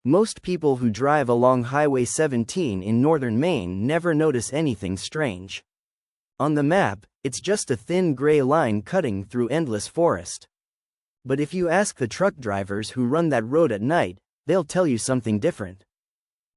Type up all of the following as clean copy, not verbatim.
Most people who drive along Highway 17 in northern Maine never notice anything strange. On the map, it's just a thin gray line cutting through endless forest. But if you ask the truck drivers who run that road at night, they'll tell you something different.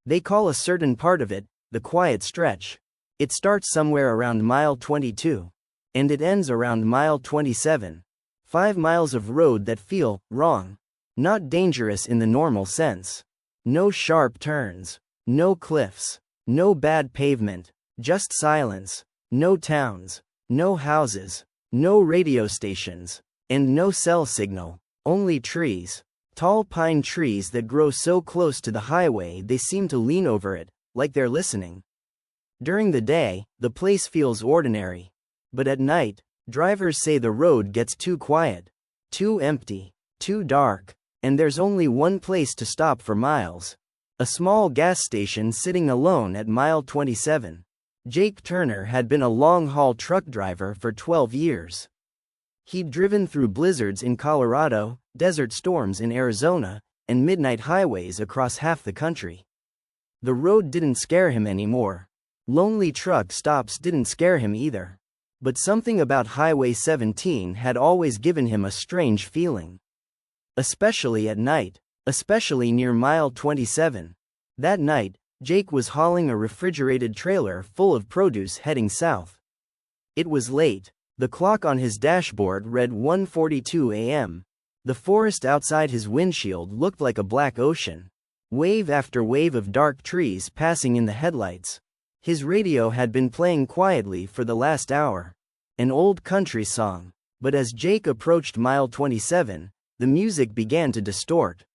They call a certain part of it the quiet stretch. It starts somewhere around mile 22. And it ends around mile 27. 5 miles of road that feel wrong. Not dangerous in the normal sense. No sharp turns. No cliffs. No bad pavement. Just silence. No towns. No houses. No radio stations. And no cell signal. Only trees. Tall pine trees that grow so close to the highway they seem to lean over it, like they're listening. During the day, the place feels ordinary. But at night, drivers say the road gets too quiet, too empty, too dark, and there's only one place to stop for miles. A small gas station sitting alone at mile 27. Jake Turner had been a long-haul truck driver for 12 years. He'd driven through blizzards in Colorado, desert storms in Arizona, and midnight highways across half the country. The road didn't scare him anymore. Lonely truck stops didn't scare him either. But something about Highway 17 had always given him a strange feeling. Especially at night, especially near mile 27. That night, Jake was hauling a refrigerated trailer full of produce heading south. It was late. The clock on his dashboard read 1:42 a.m. The forest outside his windshield looked like a black ocean. Wave after wave of dark trees passing in the headlights. His radio had been playing quietly for the last hour. An old country song. But as Jake approached mile 27, the music began to distort.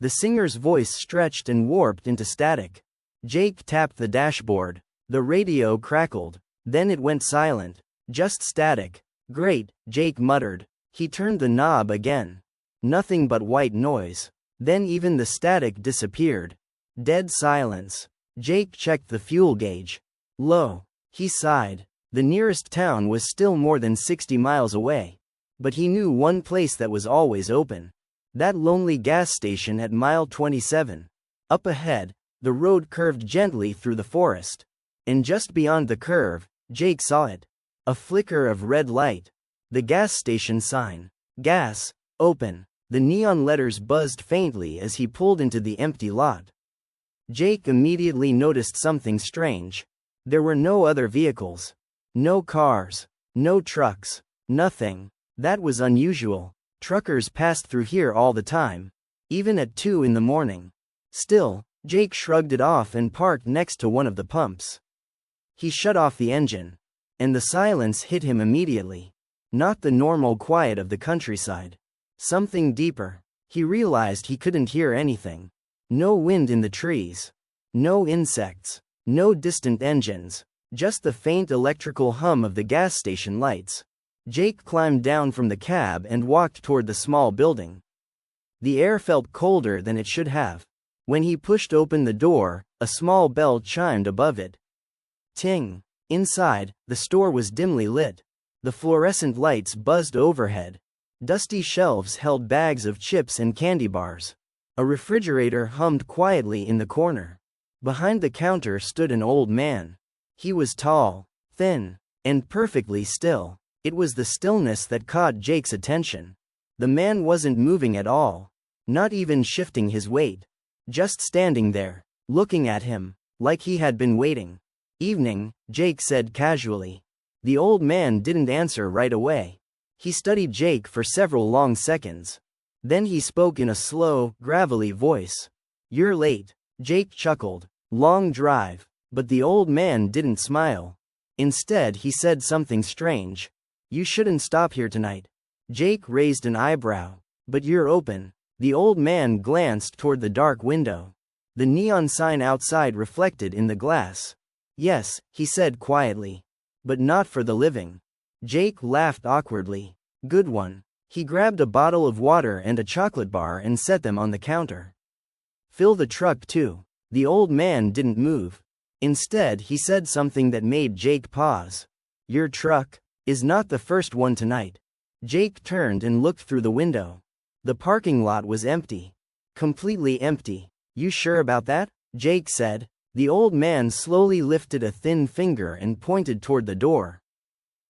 The singer's voice stretched and warped into static. Jake tapped the dashboard. The radio crackled. Then it went silent. Just static. Great, Jake muttered. He turned the knob again. Nothing but white noise. Then even the static disappeared. Dead silence. Jake checked the fuel gauge. Low. He sighed. The nearest town was still more than 60 miles away. But he knew one place that was always open. That lonely gas station at mile 27. Up ahead, the road curved gently through the forest. And just beyond the curve, Jake saw it. A flicker of red light. The gas station sign. Gas, open. The neon letters buzzed faintly as he pulled into the empty lot. Jake immediately noticed something strange. There were no other vehicles. No cars. No trucks. Nothing. That was unusual. Truckers passed through here all the time. Even at 2 in the morning. Still, Jake shrugged it off and parked next to one of the pumps. He shut off the engine. And the silence hit him immediately. Not the normal quiet of the countryside. Something deeper. He realized he couldn't hear anything. No wind in the trees. No insects. No distant engines. Just the faint electrical hum of the gas station lights. Jake climbed down from the cab and walked toward the small building. The air felt colder than it should have. When he pushed open the door, a small bell chimed above it. Ting. Inside, the store was dimly lit. The fluorescent lights buzzed overhead. Dusty shelves held bags of chips and candy bars. A refrigerator hummed quietly in the corner. Behind the counter stood an old man. He was tall, thin, and perfectly still. It was the stillness that caught Jake's attention. The man wasn't moving at all. Not even shifting his weight. Just standing there, looking at him, like he had been waiting. Evening, Jake said casually. The old man didn't answer right away. He studied Jake for several long seconds. Then he spoke in a slow, gravelly voice. You're late. Jake chuckled. Long drive. But the old man didn't smile. Instead he said something strange. You shouldn't stop here tonight. Jake raised an eyebrow. But you're open. The old man glanced toward the dark window. The neon sign outside reflected in the glass. Yes, he said quietly. But not for the living. Jake laughed awkwardly. Good one. He grabbed a bottle of water and a chocolate bar and set them on the counter. Fill the truck too. The old man didn't move. Instead he said something that made Jake pause. Your truck is not the first one tonight. Jake turned and looked through the window. The parking lot was empty. Completely empty. You sure about that? Jake said. The old man slowly lifted a thin finger and pointed toward the door.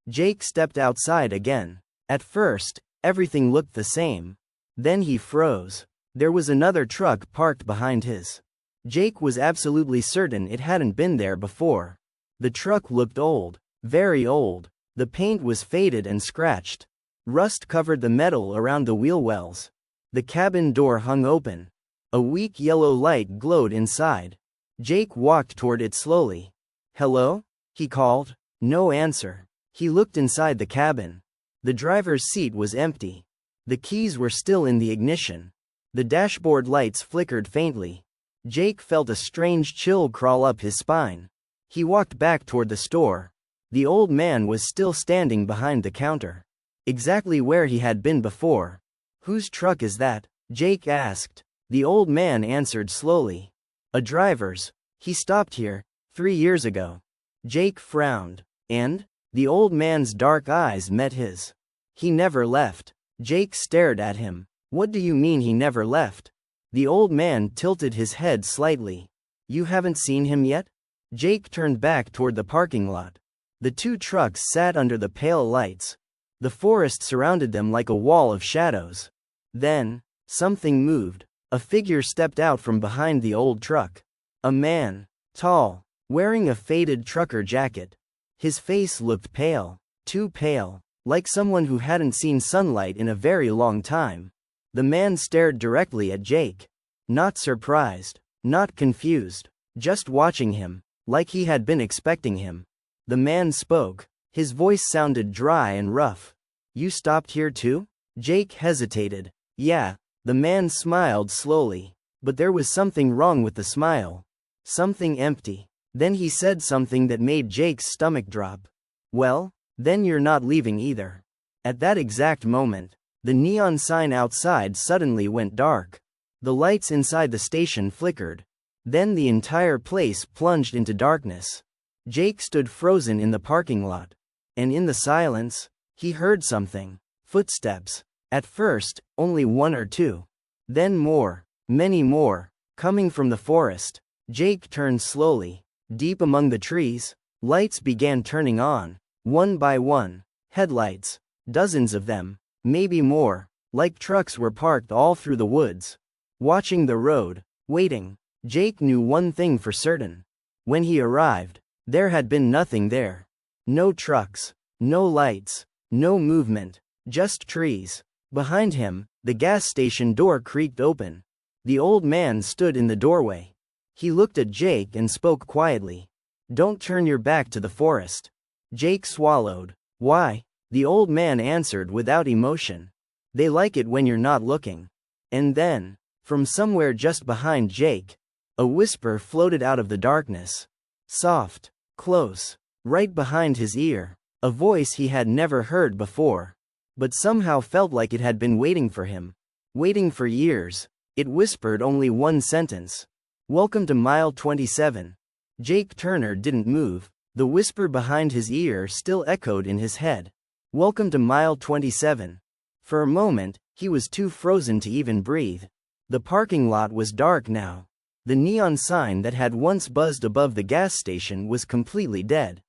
Jake stepped outside again. At first, everything looked the same. Then he froze. There was another truck parked behind his. Jake was absolutely certain it hadn't been there before. The truck looked old, very old. The paint was faded and scratched. Rust covered the metal around the wheel wells. The cabin door hung open. A weak yellow light glowed inside. Jake walked toward it slowly. "Hello?" he called. No answer. He looked inside the cabin. The driver's seat was empty. The keys were still in the ignition. The dashboard lights flickered faintly. Jake felt a strange chill crawl up his spine. He walked back toward the store. The old man was still standing behind the counter. Exactly where he had been before. "Whose truck is that?" Jake asked. The old man answered slowly. "A driver's. He stopped here 3 years ago." Jake frowned. "And?" The old man's dark eyes met his. "He never left." Jake stared at him. "What do you mean he never left?" The old man tilted his head slightly. "You haven't seen him yet?" Jake turned back toward the parking lot. The 2 trucks sat under the pale lights. The forest surrounded them like a wall of shadows. Then, something moved. A figure stepped out from behind the old truck. A man, tall, wearing a faded trucker jacket. His face looked pale, too pale, like someone who hadn't seen sunlight in a very long time. The man stared directly at Jake. Not surprised, not confused, just watching him, like he had been expecting him. The man spoke. His voice sounded dry and rough. "You stopped here too?" Jake hesitated. "Yeah." The man smiled slowly. But there was something wrong with the smile. Something empty. Then he said something that made Jake's stomach drop. "Well, then you're not leaving either." At that exact moment, the neon sign outside suddenly went dark. The lights inside the station flickered. Then the entire place plunged into darkness. Jake stood frozen in the parking lot. And in the silence, he heard something. Footsteps. At first, only 1 or 2. Then more, many more, coming from the forest. Jake turned slowly. Deep among the trees, lights began turning on, one by one. Headlights. Dozens of them, maybe more, like trucks were parked all through the woods. Watching the road, waiting. Jake knew one thing for certain. When he arrived, there had been nothing there. No trucks, no lights, no movement, just trees. Behind him, the gas station door creaked open. The old man stood in the doorway. He looked at Jake and spoke quietly. "Don't turn your back to the forest." Jake swallowed. "Why?" The old man answered without emotion. "They like it when you're not looking." And then, from somewhere just behind Jake, a whisper floated out of the darkness. Soft, close, right behind his ear. A voice he had never heard before. But somehow felt like it had been waiting for him. Waiting for years. It whispered only one sentence. "Welcome to mile 27. Jake Turner didn't move. The whisper behind his ear still echoed in his head. "Welcome to mile 27. For a moment, he was too frozen to even breathe. The parking lot was dark now. The neon sign that had once buzzed above the gas station was completely dead.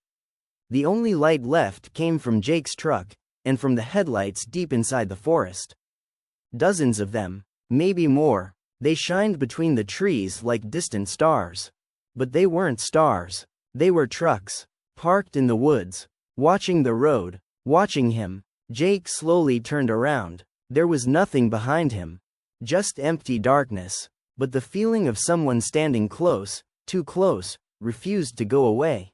The only light left came from Jake's truck, and from the headlights deep inside the forest. Dozens of them, maybe more. They shined between the trees like distant stars. But they weren't stars. They were trucks, parked in the woods, watching the road, watching him. Jake slowly turned around. There was nothing behind him. Just empty darkness. But the feeling of someone standing close, too close, refused to go away.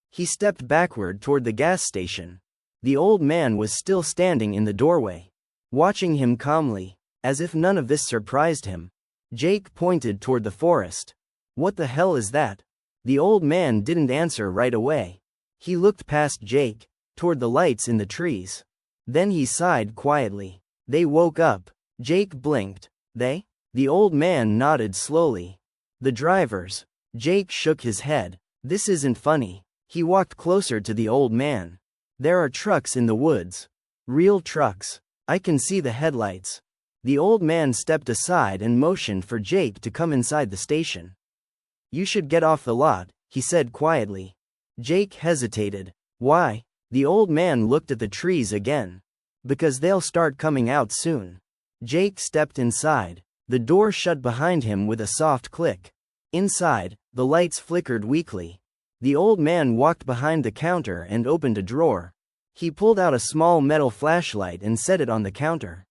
He stepped backward toward the gas station. The old man was still standing in the doorway, watching him calmly, as if none of this surprised him. Jake pointed toward the forest. "What the hell is that?" The old man didn't answer right away. He looked past Jake, toward the lights in the trees. Then he sighed quietly. "They woke up." Jake blinked. "They?" The old man nodded slowly. "The drivers." Jake shook his head. "This isn't funny." He walked closer to the old man. "There are trucks in the woods. Real trucks. I can see the headlights." The old man stepped aside and motioned for Jake to come inside the station. "You should get off the lot," he said quietly. Jake hesitated. "Why?" The old man looked at the trees again. "Because they'll start coming out soon." Jake stepped inside. The door shut behind him with a soft click. Inside, the lights flickered weakly. The old man walked behind the counter and opened a drawer. He pulled out a small metal flashlight and set it on the counter.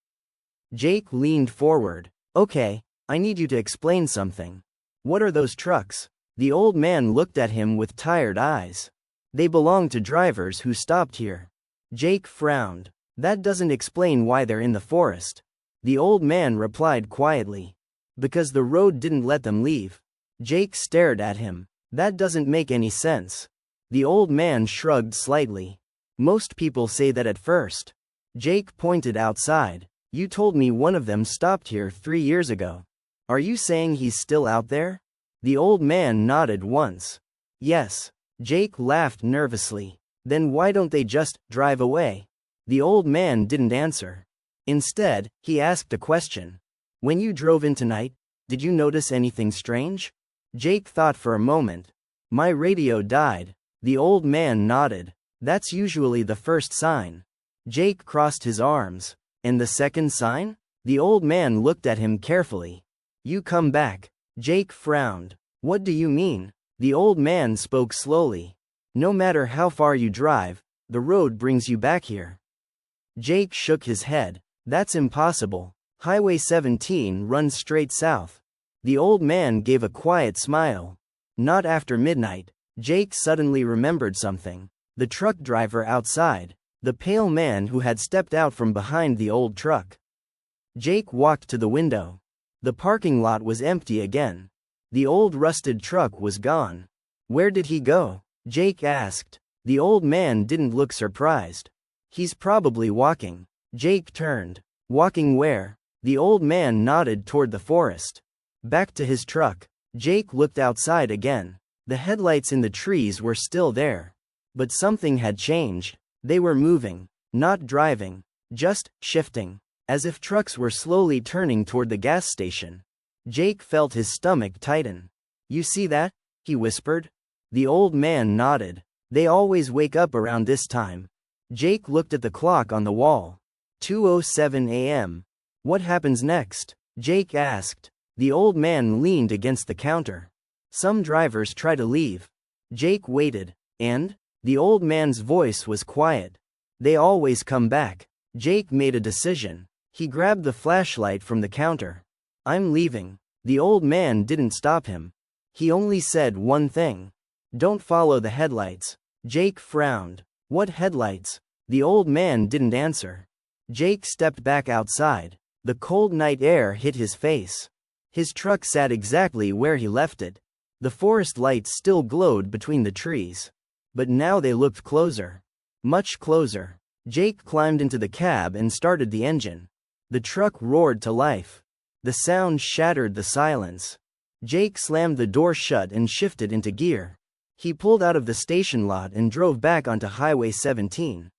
Jake leaned forward. "Okay, I need you to explain something. What are those trucks?" The old man looked at him with tired eyes. "They belong to drivers who stopped here." Jake frowned. "That doesn't explain why they're in the forest." The old man replied quietly. "Because the road didn't let them leave." Jake stared at him. "That doesn't make any sense." The old man shrugged slightly. "Most people say that at first." Jake pointed outside. "You told me one of them stopped here 3 years ago. Are you saying he's still out there?" The old man nodded once. "Yes." Jake laughed nervously. "Then why don't they just drive away?" The old man didn't answer. Instead, he asked a question. "When you drove in tonight, did you notice anything strange?" Jake thought for a moment. "My radio died." The old man nodded. "That's usually the first sign." Jake crossed his arms. "And the second sign?" The old man looked at him carefully. "You come back." Jake frowned. "What do you mean?" The old man spoke slowly. "No matter how far you drive, the road brings you back here." Jake shook his head. "That's impossible. Highway 17 runs straight south." The old man gave a quiet smile. "Not after midnight." Jake suddenly remembered something. The truck driver outside. The pale man who had stepped out from behind the old truck. Jake walked to the window. The parking lot was empty again. The old rusted truck was gone. "Where did he go?" Jake asked. The old man didn't look surprised. "He's probably walking." Jake turned. "Walking where?" The old man nodded toward the forest. "Back to his truck." Jake looked outside again. The headlights in the trees were still there. But something had changed. They were moving. Not driving. Just shifting. As if trucks were slowly turning toward the gas station. Jake felt his stomach tighten. "You see that?" he whispered. The old man nodded. "They always wake up around this time." Jake looked at the clock on the wall. 2:07 a.m. "What happens next?" Jake asked. The old man leaned against the counter. "Some drivers try to leave." Jake waited. "And?" The old man's voice was quiet. "They always come back." Jake made a decision. He grabbed the flashlight from the counter. "I'm leaving." The old man didn't stop him. He only said one thing. "Don't follow the headlights." Jake frowned. "What headlights?" The old man didn't answer. Jake stepped back outside. The cold night air hit his face. His truck sat exactly where he left it. The forest lights still glowed between the trees. But now they looked closer. Much closer. Jake climbed into the cab and started the engine. The truck roared to life. The sound shattered the silence. Jake slammed the door shut and shifted into gear. He pulled out of the station lot and drove back onto Highway 17.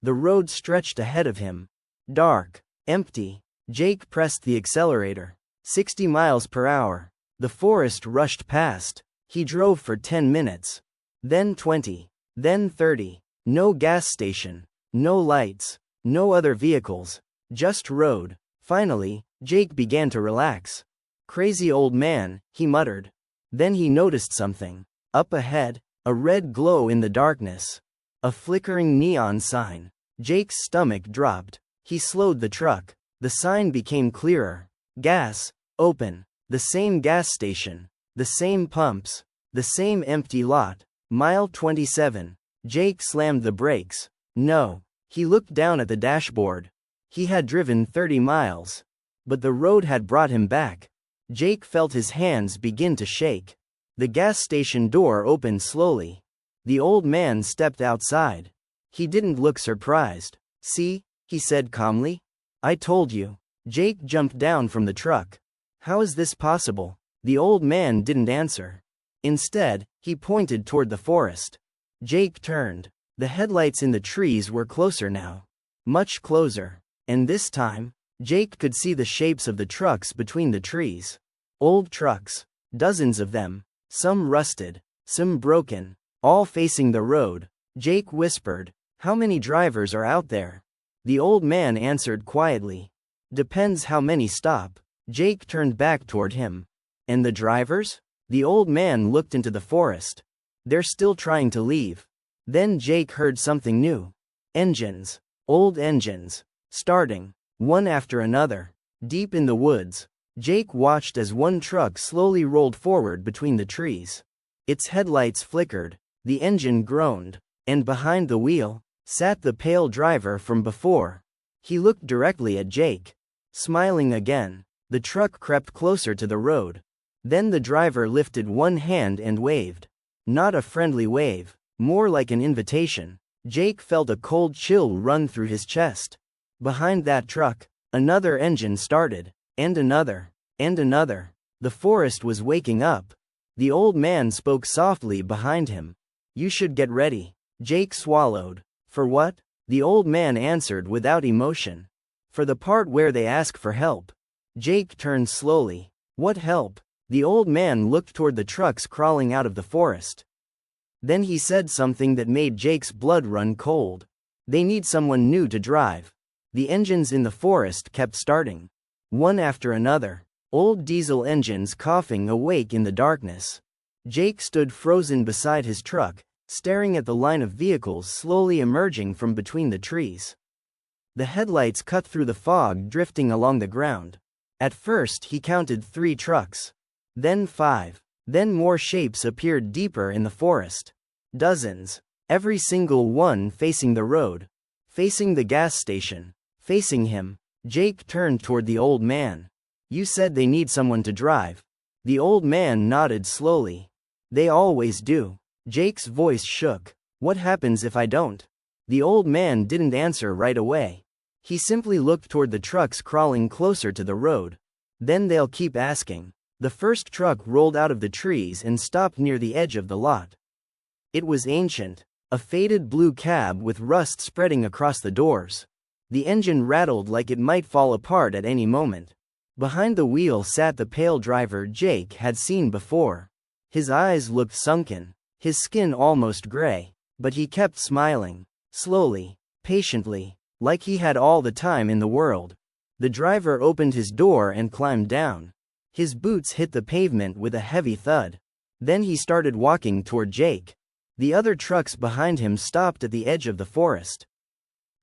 The road stretched ahead of him. Dark. Empty. Jake pressed the accelerator. 60 miles per hour. The forest rushed past. He drove for 10 minutes. Then 20. Then 30. No gas station. No lights. No other vehicles. Just road. Finally, Jake began to relax. "Crazy old man," he muttered. Then he noticed something. Up ahead, a red glow in the darkness. A flickering neon sign. Jake's stomach dropped. He slowed the truck. The sign became clearer. Gas. Open. The same gas station. The same pumps. The same empty lot. Mile 27. Jake slammed the brakes. No. He looked down at the dashboard. He had driven 30 miles. But the road had brought him back. Jake felt his hands begin to shake. The gas station door opened slowly. The old man stepped outside. He didn't look surprised. "See?" he said calmly. "I told you." Jake jumped down from the truck. "How is this possible?" The old man didn't answer. Instead, he pointed toward the forest. Jake turned. The headlights in the trees were closer now. Much closer. And this time, Jake could see the shapes of the trucks between the trees. Old trucks. Dozens of them. Some rusted. Some broken. All facing the road. Jake whispered, "How many drivers are out there?" The old man answered quietly, "Depends how many stop." Jake turned back toward him. "And the drivers?" The old man looked into the forest. "They're still trying to leave." Then Jake heard something new. Engines. Old engines. Starting. One after another. Deep in the woods, Jake watched as one truck slowly rolled forward between the trees. Its headlights flickered. The engine groaned. And behind the wheel sat the pale driver from before. He looked directly at Jake. Smiling again, the truck crept closer to the road. Then the driver lifted one hand and waved. Not a friendly wave, more like an invitation. Jake felt a cold chill run through his chest. Behind that truck, another engine started, and another, and another. The forest was waking up. The old man spoke softly behind him. "You should get ready." Jake swallowed. "For what?" The old man answered without emotion. "For the part where they ask for help." Jake turned slowly. "What help?" The old man looked toward the trucks crawling out of the forest. Then he said something that made Jake's blood run cold. "They need someone new to drive." The engines in the forest kept starting. One after another. Old diesel engines coughing awake in the darkness. Jake stood frozen beside his truck, staring at the line of vehicles slowly emerging from between the trees. The headlights cut through the fog drifting along the ground. At first he counted 3 trucks. Then 5. Then more shapes appeared deeper in the forest. Dozens. Every single one facing the road. Facing the gas station. Facing him. Jake turned toward the old man. "You said they need someone to drive." The old man nodded slowly. "They always do." Jake's voice shook. "What happens if I don't?" The old man didn't answer right away. He simply looked toward the trucks crawling closer to the road. "Then they'll keep asking." The first truck rolled out of the trees and stopped near the edge of the lot. It was ancient. A faded blue cab with rust spreading across the doors. The engine rattled like it might fall apart at any moment. Behind the wheel sat the pale driver Jake had seen before. His eyes looked sunken. His skin almost gray, but he kept smiling, slowly, patiently, like he had all the time in the world. The driver opened his door and climbed down. His boots hit the pavement with a heavy thud. Then he started walking toward Jake. The other trucks behind him stopped at the edge of the forest.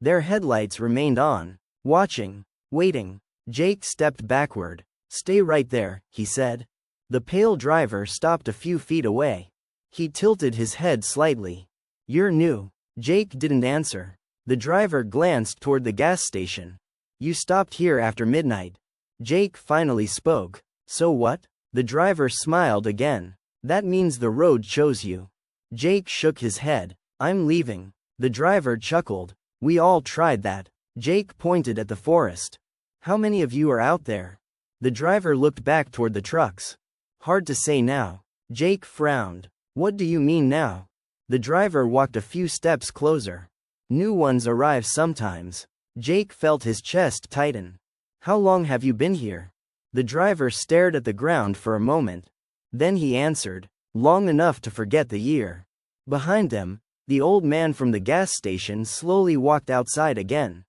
Their headlights remained on, watching, waiting. Jake stepped backward. "Stay right there," he said. The pale driver stopped a few feet away. He tilted his head slightly. "You're new." Jake didn't answer. The driver glanced toward the gas station. "You stopped here after midnight." Jake finally spoke. "So what?" The driver smiled again. "That means the road chose you." Jake shook his head. "I'm leaving." The driver chuckled. "We all tried that." Jake pointed at the forest. "How many of you are out there?" The driver looked back toward the trucks. "Hard to say now." Jake frowned. "What do you mean now?" The driver walked a few steps closer. "New ones arrive sometimes." Jake felt his chest tighten. "How long have you been here?" The driver stared at the ground for a moment. Then he answered, "Long enough to forget the year." Behind them, the old man from the gas station slowly walked outside again.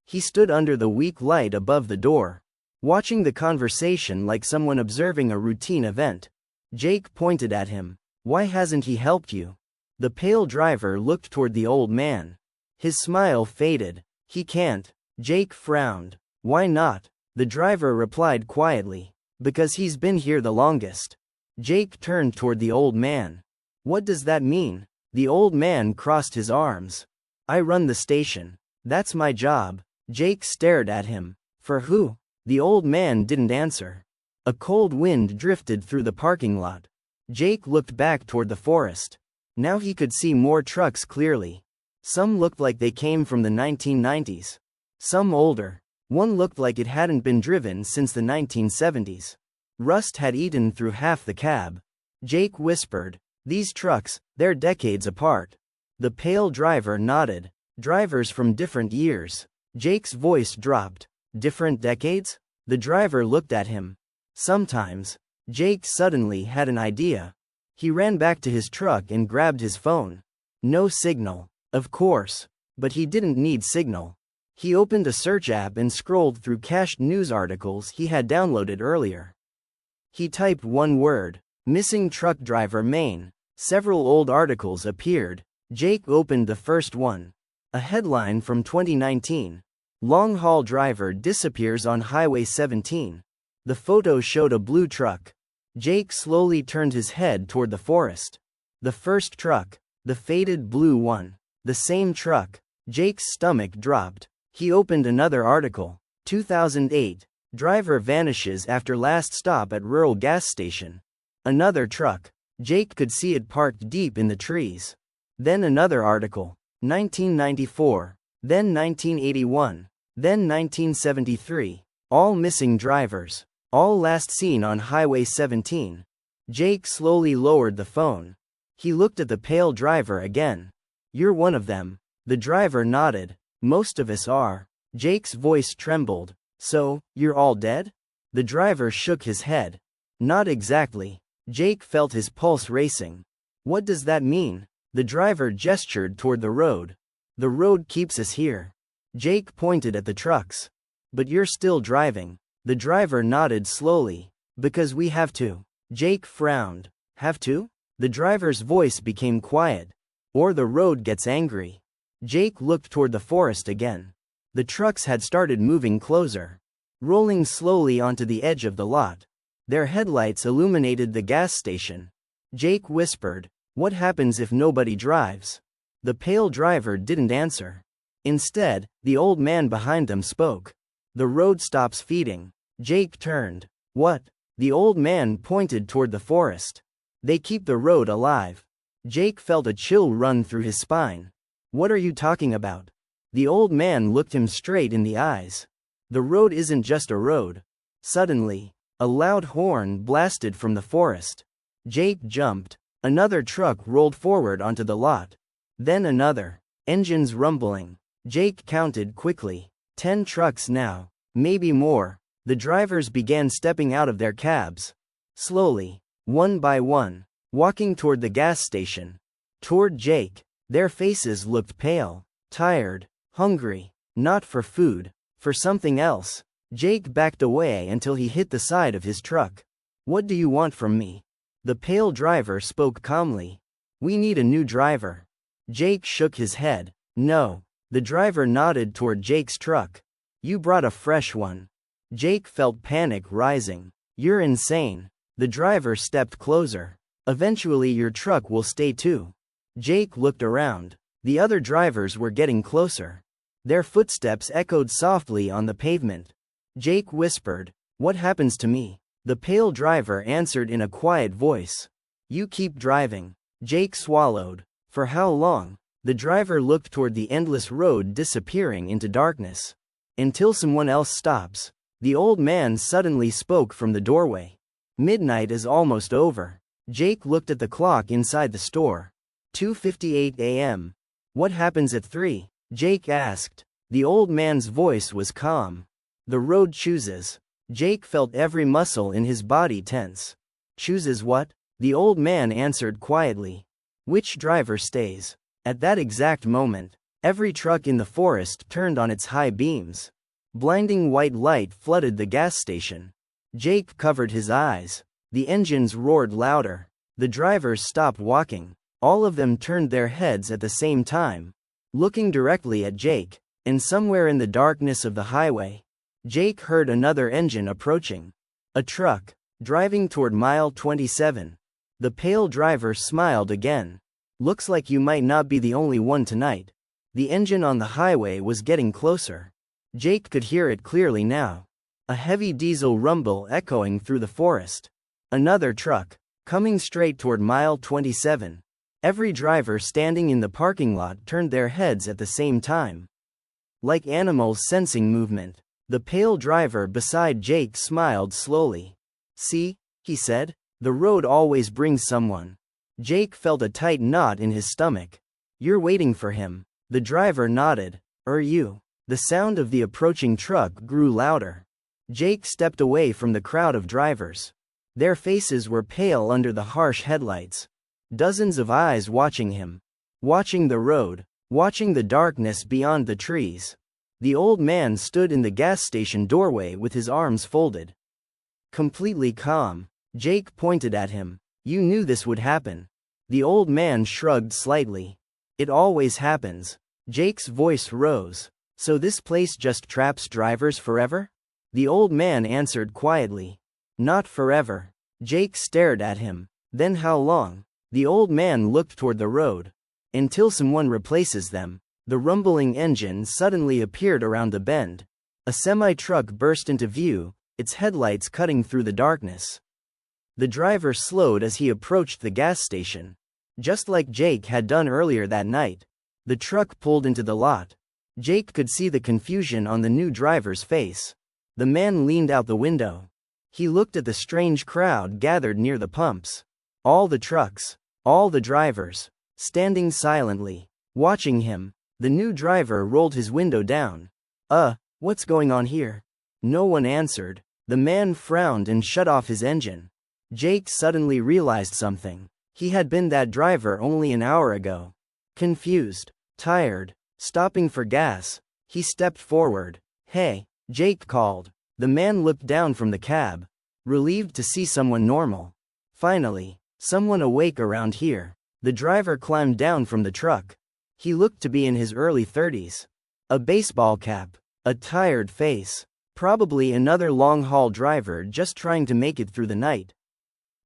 He stood under the weak light above the door, watching the conversation like someone observing a routine event. Jake pointed at him. "Why hasn't he helped you?" The pale driver looked toward the old man. His smile faded. "He can't." Jake frowned. "Why not?" The driver replied quietly. "Because he's been here the longest." Jake turned toward the old man. "What does that mean?" The old man crossed his arms. "I run the station. That's my job." Jake stared at him. "For who?" The old man didn't answer. A cold wind drifted through the parking lot. Jake looked back toward the forest. Now he could see more trucks clearly. Some looked like they came from the 1990s. Some older. One looked like it hadn't been driven since the 1970s. Rust had eaten through half the cab. Jake whispered, "These trucks, they're decades apart." The pale driver nodded. "Drivers from different years." Jake's voice dropped. Different decades? The driver looked at him. Sometimes. Jake suddenly had an idea. He ran back to his truck and grabbed his phone. No signal. Of course. But he didn't need signal. He opened a search app and scrolled through cached news articles he had downloaded earlier. He typed one word: missing truck driver Maine. Several old articles appeared. Jake opened the first one. A headline from 2019. Long-haul driver disappears on Highway 17. The photo showed a blue truck. Jake slowly turned his head toward the forest. The first truck. The faded blue one. The same truck. Jake's stomach dropped. He opened another article. 2008. Driver vanishes after last stop at rural gas station. Another truck. Jake could see it parked deep in the trees. Then another article. 1994. Then 1981. Then 1973. All missing drivers. All last seen on Highway 17. Jake slowly lowered the phone. He looked at the pale driver again. You're one of them. The driver nodded. Most of us are. Jake's voice trembled. So, you're all dead? The driver shook his head. Not exactly. Jake felt his pulse racing. What does that mean? The driver gestured toward the road. The road keeps us here. Jake pointed at the trucks. But you're still driving. The driver nodded slowly. Because we have to. Jake frowned. Have to? The driver's voice became quiet. Or the road gets angry. Jake looked toward the forest again. The trucks had started moving closer. Rolling slowly onto the edge of the lot. Their headlights illuminated the gas station. Jake whispered, "What happens if nobody drives?" The pale driver didn't answer. Instead, the old man behind them spoke. "The road stops feeding." Jake turned. "What?" The old man pointed toward the forest. "They keep the road alive." Jake felt a chill run through his spine. "What are you talking about?" The old man looked him straight in the eyes. "The road isn't just a road." Suddenly, a loud horn blasted from the forest. Jake jumped. Another truck rolled forward onto the lot. Then another. Engines rumbling. Jake counted quickly. 10 trucks now. Maybe more. The drivers began stepping out of their cabs. Slowly. One by one. Walking toward the gas station. Toward Jake. Their faces looked pale. Tired. Hungry. Not for food. For something else. Jake backed away until he hit the side of his truck. "What do you want from me?" The pale driver spoke calmly. "We need a new driver." Jake shook his head. "No." The driver nodded toward Jake's truck. "You brought a fresh one." Jake felt panic rising. "You're insane." The driver stepped closer. "Eventually your truck will stay too." Jake looked around. The other drivers were getting closer. Their footsteps echoed softly on the pavement. Jake whispered, "What happens to me?" The pale driver answered in a quiet voice. "You keep driving." Jake swallowed. "For how long?" The driver looked toward the endless road disappearing into darkness. "Until someone else stops." The old man suddenly spoke from the doorway. "Midnight is almost over." Jake looked at the clock inside the store. 2:58 a.m. "What happens at 3? Jake asked. The old man's voice was calm. "The road chooses." Jake felt every muscle in his body tense. "Chooses what?" The old man answered quietly. "Which driver stays?" At that exact moment, every truck in the forest turned on its high beams. Blinding white light flooded the gas station. Jake covered his eyes. The engines roared louder. The drivers stopped walking. All of them turned their heads at the same time, looking directly at Jake. And somewhere in the darkness of the highway, Jake heard another engine approaching. A truck, driving toward mile 27. The pale driver smiled again. "Looks like you might not be the only one tonight." The engine on the highway was getting closer. Jake could hear it clearly now. A heavy diesel rumble echoing through the forest. Another truck, coming straight toward mile 27. Every driver standing in the parking lot turned their heads at the same time. Like animals sensing movement, the pale driver beside Jake smiled slowly. "See," he said, "the road always brings someone." Jake felt a tight knot in his stomach. "You're waiting for him." The driver nodded. "You?" The sound of the approaching truck grew louder. Jake stepped away from the crowd of drivers. Their faces were pale under the harsh headlights. Dozens of eyes watching him. Watching the road. Watching the darkness beyond the trees. The old man stood in the gas station doorway with his arms folded. Completely calm. Jake pointed at him. You knew this would happen. The old man shrugged slightly. It always happens. Jake's voice rose. So this place just traps drivers forever? The old man answered quietly. Not forever. Jake stared at him. Then how long? The old man looked toward the road. Until someone replaces them. The rumbling engine suddenly appeared around the bend. A semi-truck burst into view, its headlights cutting through the darkness. The driver slowed as he approached the gas station. Just like Jake had done earlier that night. The truck pulled into the lot. Jake could see the confusion on the new driver's face. The man leaned out the window. He looked at the strange crowd gathered near the pumps. All the trucks, all the drivers, standing silently, watching him. The new driver rolled his window down. What's going on here? No one answered. The man frowned and shut off his engine. Jake suddenly realized something. He had been that driver only an hour ago. Confused, tired, stopping for gas, he stepped forward. Hey, Jake called. The man looked down from the cab, relieved to see someone normal. Finally, someone awake around here. The driver climbed down from the truck. He looked to be in his early 30s. A baseball cap, a tired face. Probably another long-haul driver just trying to make it through the night.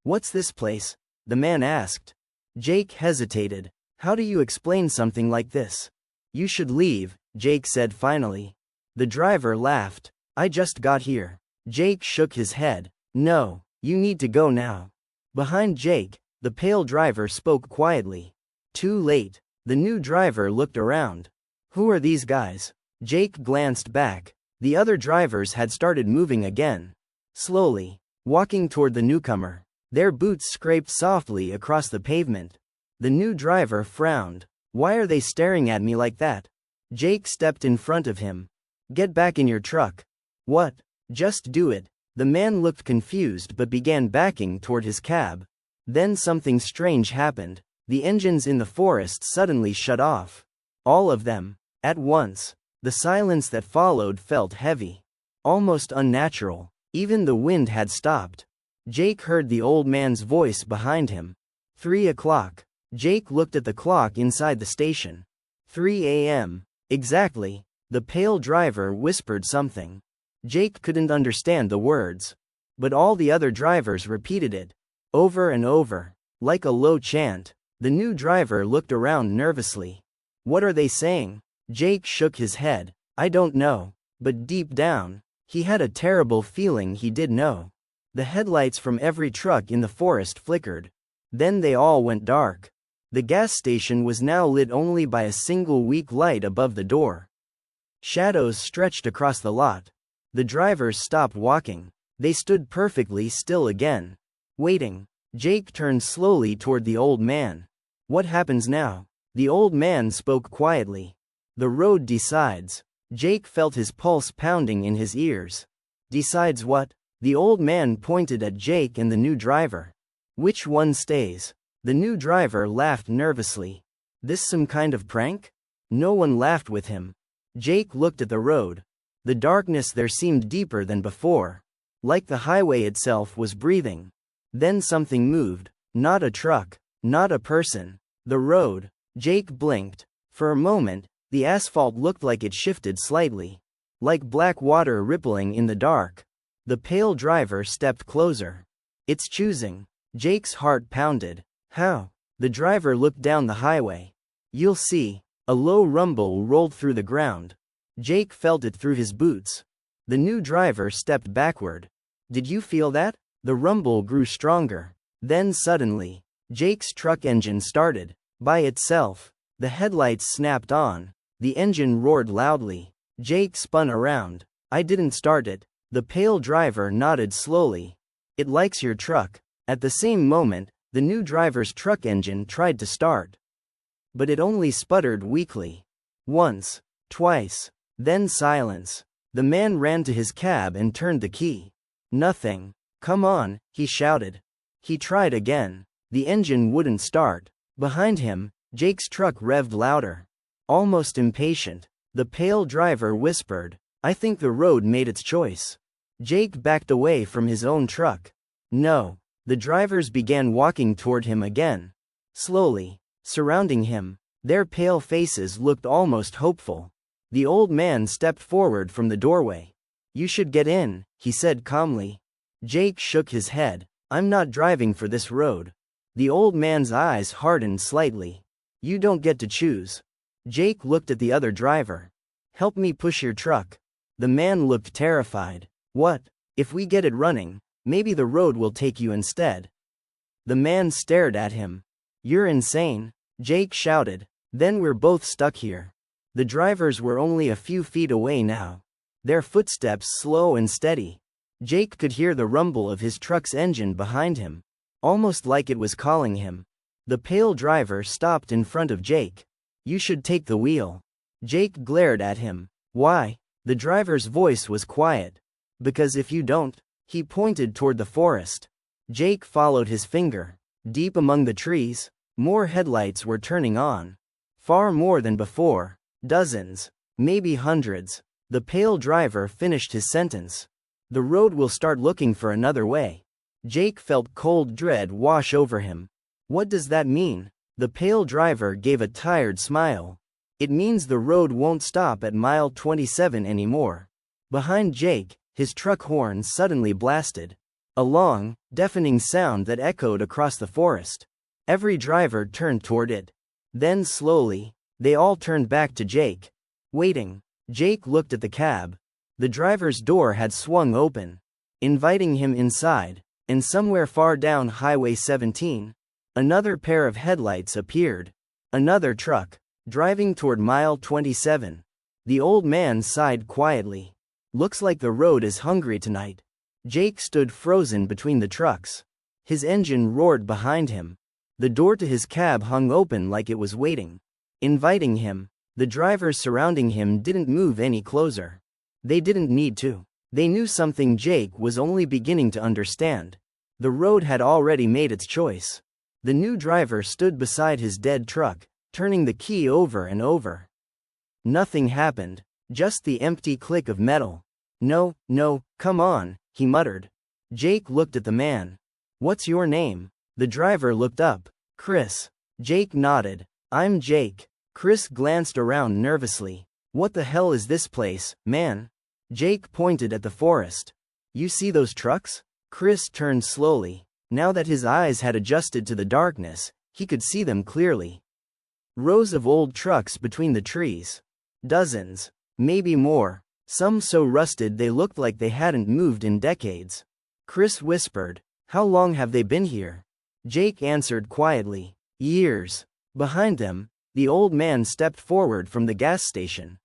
What's this place? The man asked. Jake hesitated. How do you explain something like this? You should leave, Jake said finally. The driver laughed. I just got here. Jake shook his head. No, you need to go now. Behind Jake, the pale driver spoke quietly. Too late. The new driver looked around. Who are these guys? Jake glanced back. The other drivers had started moving again. Slowly, walking toward the newcomer. Their boots scraped softly across the pavement. The new driver frowned. Why are they staring at me like that? Jake stepped in front of him. Get back in your truck. What? Just do it. The man looked confused but began backing toward his cab. Then something strange happened. The engines in the forest suddenly shut off. All of them. At once. The silence that followed felt heavy. Almost unnatural. Even the wind had stopped. Jake heard the old man's voice behind him. 3 o'clock. Jake looked at the clock inside the station. 3 a.m. Exactly. The pale driver whispered something. Jake couldn't understand the words. But all the other drivers repeated it. Over and over. Like a low chant. The new driver looked around nervously. What are they saying? Jake shook his head. I don't know. But deep down, he had a terrible feeling he did know. The headlights from every truck in the forest flickered. Then they all went dark. The gas station was now lit only by a single weak light above the door. Shadows stretched across the lot. The drivers stopped walking. They stood perfectly still again. Waiting. Jake turned slowly toward the old man. What happens now? The old man spoke quietly. The road decides. Jake felt his pulse pounding in his ears. Decides what? The old man pointed at Jake and the new driver. Which one stays? The new driver laughed nervously. This some kind of prank? No one laughed with him. Jake looked at the road. The darkness there seemed deeper than before. Like the highway itself was breathing. Then something moved. Not a truck. Not a person. The road. Jake blinked. For a moment, the asphalt looked like it shifted slightly. Like black water rippling in the dark. The pale driver stepped closer. It's choosing. Jake's heart pounded. How? The driver looked down the highway. You'll see. A low rumble rolled through the ground. Jake felt it through his boots. The new driver stepped backward. Did you feel that? The rumble grew stronger. Then suddenly, Jake's truck engine started. By itself. The headlights snapped on. The engine roared loudly. Jake spun around. I didn't start it. The pale driver nodded slowly. It likes your truck. At the same moment, the new driver's truck engine tried to start. But it only sputtered weakly. Once. Twice. Then silence. The man ran to his cab and turned the key. Nothing. Come on, he shouted. He tried again. The engine wouldn't start. Behind him, Jake's truck revved louder. Almost impatient, the pale driver whispered, I think the road made its choice. Jake backed away from his own truck. No. The drivers began walking toward him again. Slowly, surrounding him, their pale faces looked almost hopeful. The old man stepped forward from the doorway. You should get in, he said calmly. Jake shook his head. I'm not driving for this road. The old man's eyes hardened slightly. You don't get to choose. Jake looked at the other driver. Help me push your truck. The man looked terrified. What? If we get it running, maybe the road will take you instead. The man stared at him. You're insane, Jake shouted. Then we're both stuck here. The drivers were only a few feet away now. Their footsteps slow and steady. Jake could hear the rumble of his truck's engine behind him, almost like it was calling him. The pale driver stopped in front of Jake. You should take the wheel. Jake glared at him. Why? The driver's voice was quiet. Because if you don't, he pointed toward the forest. Jake followed his finger. Deep among the trees, more headlights were turning on. Far more than before. Dozens. Maybe hundreds. The pale driver finished his sentence. The road will start looking for another way. Jake felt cold dread wash over him. What does that mean? The pale driver gave a tired smile. It means the road won't stop at mile 27 anymore. Behind Jake, his truck horn suddenly blasted. A long, deafening sound that echoed across the forest. Every driver turned toward it. Then slowly, they all turned back to Jake. Waiting. Jake looked at the cab. The driver's door had swung open, inviting him inside, and somewhere far down Highway 17, another pair of headlights appeared. Another truck, driving toward mile 27. The old man sighed quietly. Looks like the road is hungry tonight. Jake stood frozen between the trucks. His engine roared behind him. The door to his cab hung open like it was waiting, inviting him. The drivers surrounding him didn't move any closer. They didn't need to. They knew something Jake was only beginning to understand. The road had already made its choice. The new driver stood beside his dead truck, turning the key over and over. Nothing happened, just the empty click of metal. No, come on, he muttered. Jake looked at the man. What's your name? The driver looked up. Chris. Jake nodded. I'm Jake. Chris glanced around nervously. What the hell is this place, man? Jake pointed at the forest. You see those trucks? Chris turned slowly. Now that his eyes had adjusted to the darkness, he could see them clearly. Rows of old trucks between the trees. Dozens. Maybe more. Some so rusted they looked like they hadn't moved in decades. Chris whispered, How long have they been here? Jake answered quietly, Years. Behind them, the old man stepped forward from the gas station.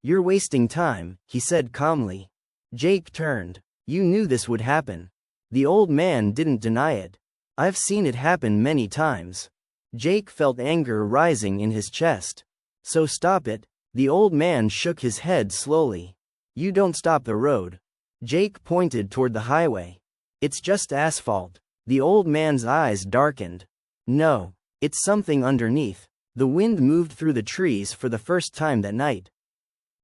You're wasting time, he said calmly. Jake turned. You knew this would happen. The old man didn't deny it. I've seen it happen many times. Jake felt anger rising in his chest. So stop it. The old man shook his head slowly. You don't stop the road. Jake pointed toward the highway. It's just asphalt. The old man's eyes darkened. No, it's something underneath. The wind moved through the trees for the first time that night.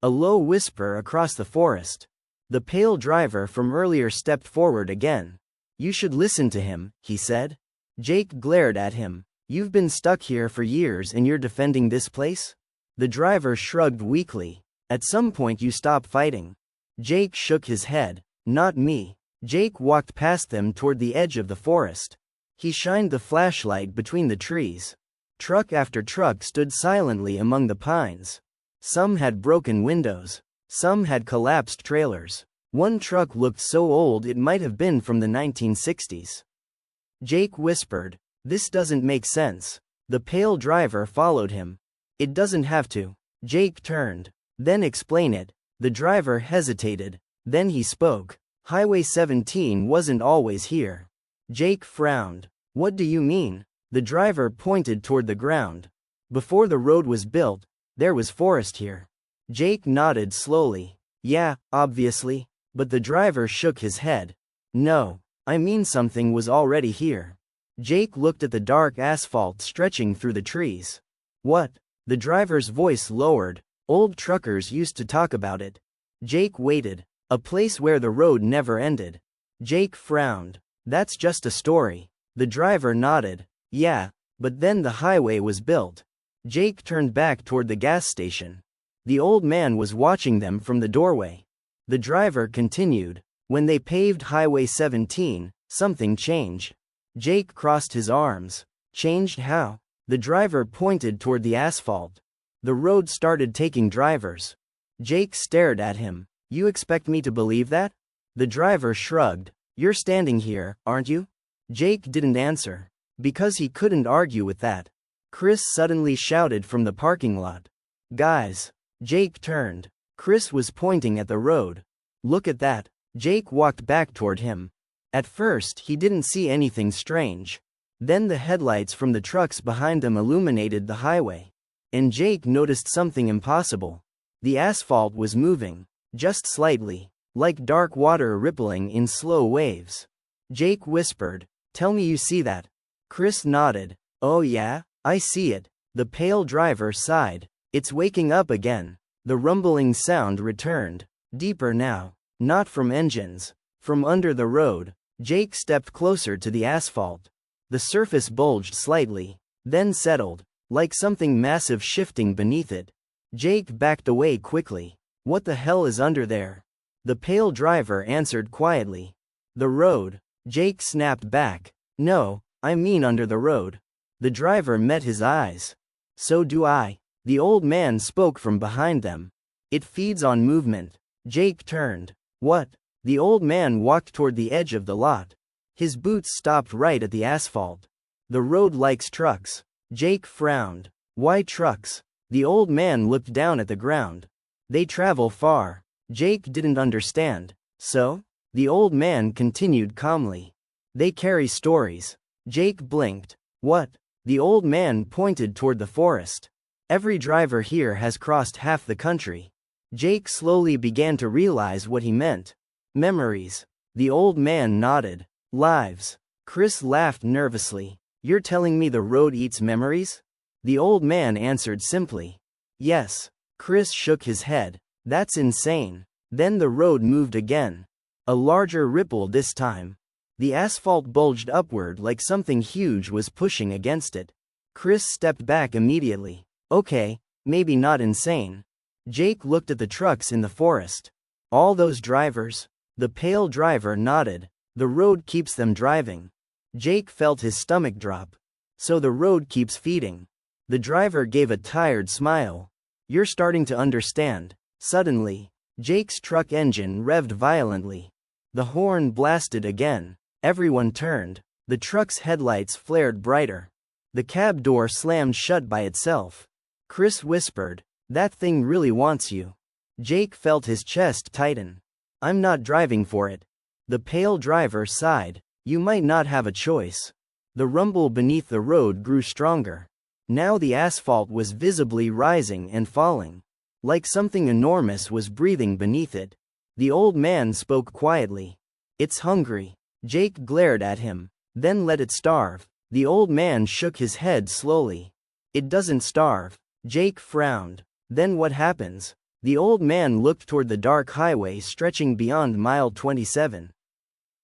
A low whisper across the forest. The pale driver from earlier stepped forward again. You should listen to him, he said. Jake glared at him. You've been stuck here for years and you're defending this place? The driver shrugged weakly. At some point you stop fighting. Jake shook his head. Not me. Jake walked past them toward the edge of the forest. He shined the flashlight between the trees. Truck after truck stood silently among the pines. Some had broken windows. Some had collapsed trailers. One truck looked so old it might have been from the 1960s. Jake whispered, This doesn't make sense. The pale driver followed him. It doesn't have to. Jake turned. Then explain it. The driver hesitated. Then he spoke. Highway 17 wasn't always here. Jake frowned. What do you mean? The driver pointed toward the ground. Before the road was built, there was forest here. Jake nodded slowly. Yeah, obviously. But the driver shook his head. No, I mean something was already here. Jake looked at the dark asphalt stretching through the trees. What? The driver's voice lowered. Old truckers used to talk about it. Jake waited. A place where the road never ended. Jake frowned. That's just a story. The driver nodded. Yeah, but then the highway was built. Jake turned back toward the gas station. The old man was watching them from the doorway. The driver continued. When they paved Highway 17, something changed. Jake crossed his arms. Changed how? The driver pointed toward the asphalt. The road started taking drivers. Jake stared at him. You expect me to believe that? The driver shrugged. You're standing here, aren't you? Jake didn't answer. Because he couldn't argue with that. Chris suddenly shouted from the parking lot. Guys. Jake turned. Chris was pointing at the road. Look at that. Jake walked back toward him. At first he didn't see anything strange. Then the headlights from the trucks behind them illuminated the highway. And Jake noticed something impossible. The asphalt was moving. Just slightly. Like dark water rippling in slow waves. Jake whispered, "Tell me you see that." Chris nodded. "Oh yeah, I see it." The pale driver sighed. "It's waking up again." The rumbling sound returned. Deeper now. Not from engines. From under the road. Jake stepped closer to the asphalt. The surface bulged slightly. Then settled. Like something massive shifting beneath it. Jake backed away quickly. What the hell is under there? The pale driver answered quietly. The road. Jake snapped back. No, I mean under the road. The driver met his eyes. So do I. The old man spoke from behind them. It feeds on movement. Jake turned. What? The old man walked toward the edge of the lot. His boots stopped right at the asphalt. The road likes trucks. Jake frowned. Why trucks? The old man looked down at the ground. They travel far. Jake didn't understand. So? The old man continued calmly. They carry stories. Jake blinked. What? The old man pointed toward the forest. Every driver here has crossed half the country. Jake slowly began to realize what he meant. Memories. The old man nodded. Lives. Chris laughed nervously. You're telling me the road eats memories? The old man answered simply. Yes. Chris shook his head. That's insane. Then the road moved again. A larger ripple this time. The asphalt bulged upward like something huge was pushing against it. Chris stepped back immediately. Okay, maybe not insane. Jake looked at the trucks in the forest. All those drivers? The pale driver nodded. The road keeps them driving. Jake felt his stomach drop. So the road keeps feeding. The driver gave a tired smile. You're starting to understand. Suddenly, Jake's truck engine revved violently. The horn blasted again. Everyone turned. The truck's headlights flared brighter. The cab door slammed shut by itself. Chris whispered, "That thing really wants you." Jake felt his chest tighten. "I'm not driving for it." The pale driver sighed. "You might not have a choice." The rumble beneath the road grew stronger. Now the asphalt was visibly rising and falling. Like something enormous was breathing beneath it. The old man spoke quietly. "It's hungry." Jake glared at him. "Then let it starve." The old man shook his head slowly. "It doesn't starve." Jake frowned. "Then what happens?" The old man looked toward the dark highway stretching beyond mile 27.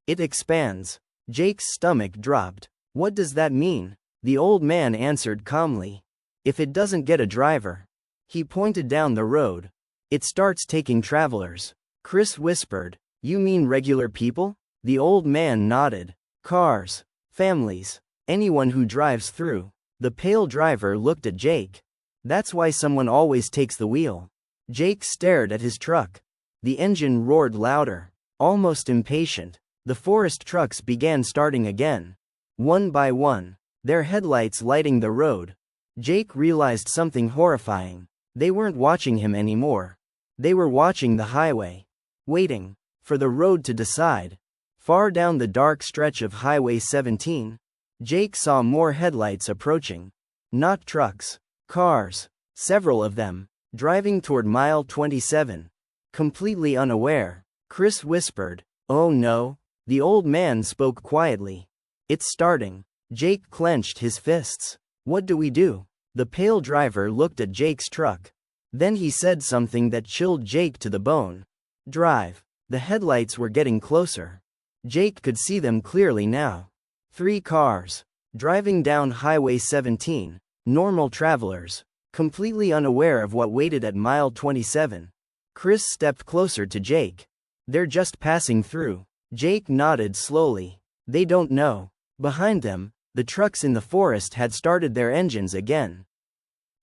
"It expands." Jake's stomach dropped. "What does that mean?" The old man answered calmly. "If it doesn't get a driver." He pointed down the road. "It starts taking travelers." Chris whispered, "You mean regular people?" The old man nodded. "Cars. Families. Anyone who drives through." The pale driver looked at Jake. "That's why someone always takes the wheel." Jake stared at his truck. The engine roared louder. Almost impatient, the forest trucks began starting again. One by one, their headlights lighting the road. Jake realized something horrifying. They weren't watching him anymore. They were watching the highway. Waiting for the road to decide. Far down the dark stretch of Highway 17, Jake saw more headlights approaching. Not trucks. Cars. Several of them. driving toward mile 27. Completely unaware, Chris whispered, "Oh no." The old man spoke quietly. "It's starting." Jake clenched his fists. "What do we do?" The pale driver looked at Jake's truck. Then he said something that chilled Jake to the bone. "Drive." The headlights were getting closer. Jake could see them clearly now. 3 cars. Driving down Highway 17. Normal travelers. Completely unaware of what waited at mile 27. Chris stepped closer to Jake. "They're just passing through." Jake nodded slowly. "They don't know." Behind them, the trucks in the forest had started their engines again.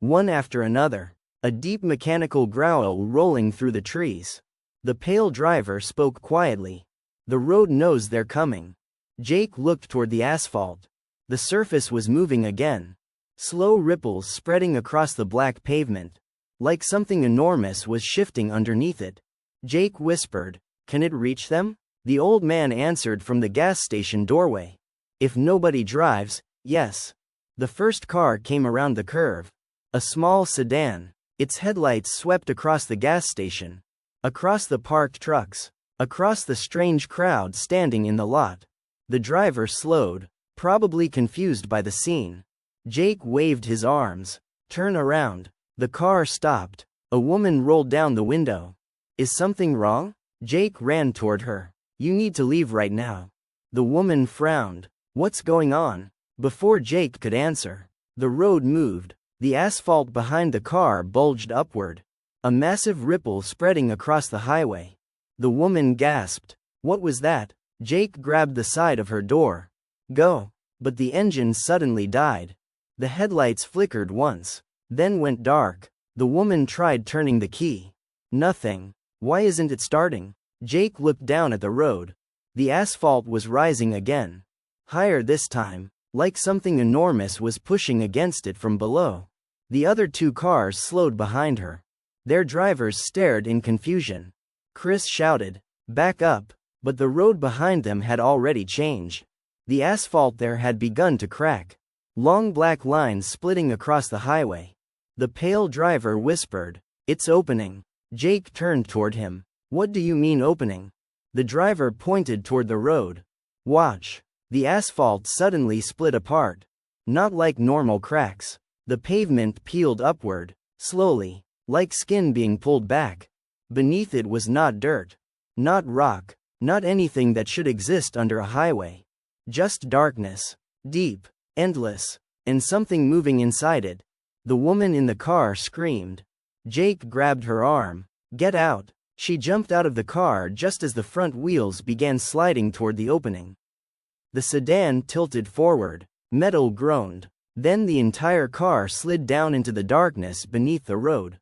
One after another. A deep mechanical growl rolling through the trees. The pale driver spoke quietly. "The road knows they're coming." Jake looked toward the asphalt. The surface was moving again. Slow ripples spreading across the black pavement. Like something enormous was shifting underneath it. Jake whispered, "Can it reach them?" The old man answered from the gas station doorway. "If nobody drives, yes." The first car came around the curve. A small sedan. Its headlights swept across the gas station. Across the parked trucks. Across the strange crowd standing in the lot. The driver slowed, probably confused by the scene. Jake waved his arms. "Turn around." The car stopped. A woman rolled down the window. "Is something wrong?" Jake ran toward her. "You need to leave right now." The woman frowned. "What's going on?" Before Jake could answer, the road moved. The asphalt behind the car bulged upward. A massive ripple spreading across the highway. The woman gasped. "What was that?" Jake grabbed the side of her door. "Go." But the engine suddenly died. The headlights flickered once, then went dark. The woman tried turning the key. Nothing. "Why isn't it starting?" Jake looked down at the road. The asphalt was rising again. Higher this time, like something enormous was pushing against it from below. The other 2 cars slowed behind her. Their drivers stared in confusion. Chris shouted, "Back up," but the road behind them had already changed. The asphalt there had begun to crack. Long black lines splitting across the highway. The pale driver whispered, "It's opening." Jake turned toward him. "What do you mean opening?" The driver pointed toward the road. "Watch." The asphalt suddenly split apart. Not like normal cracks. The pavement peeled upward, slowly, like skin being pulled back. Beneath it was not dirt. Not rock. Not anything that should exist under a highway. Just darkness. Deep. Endless. And something moving inside it. The woman in the car screamed. Jake grabbed her arm. "Get out." She jumped out of the car just as the front wheels began sliding toward the opening. The sedan tilted forward. Metal groaned. Then the entire car slid down into the darkness beneath the road.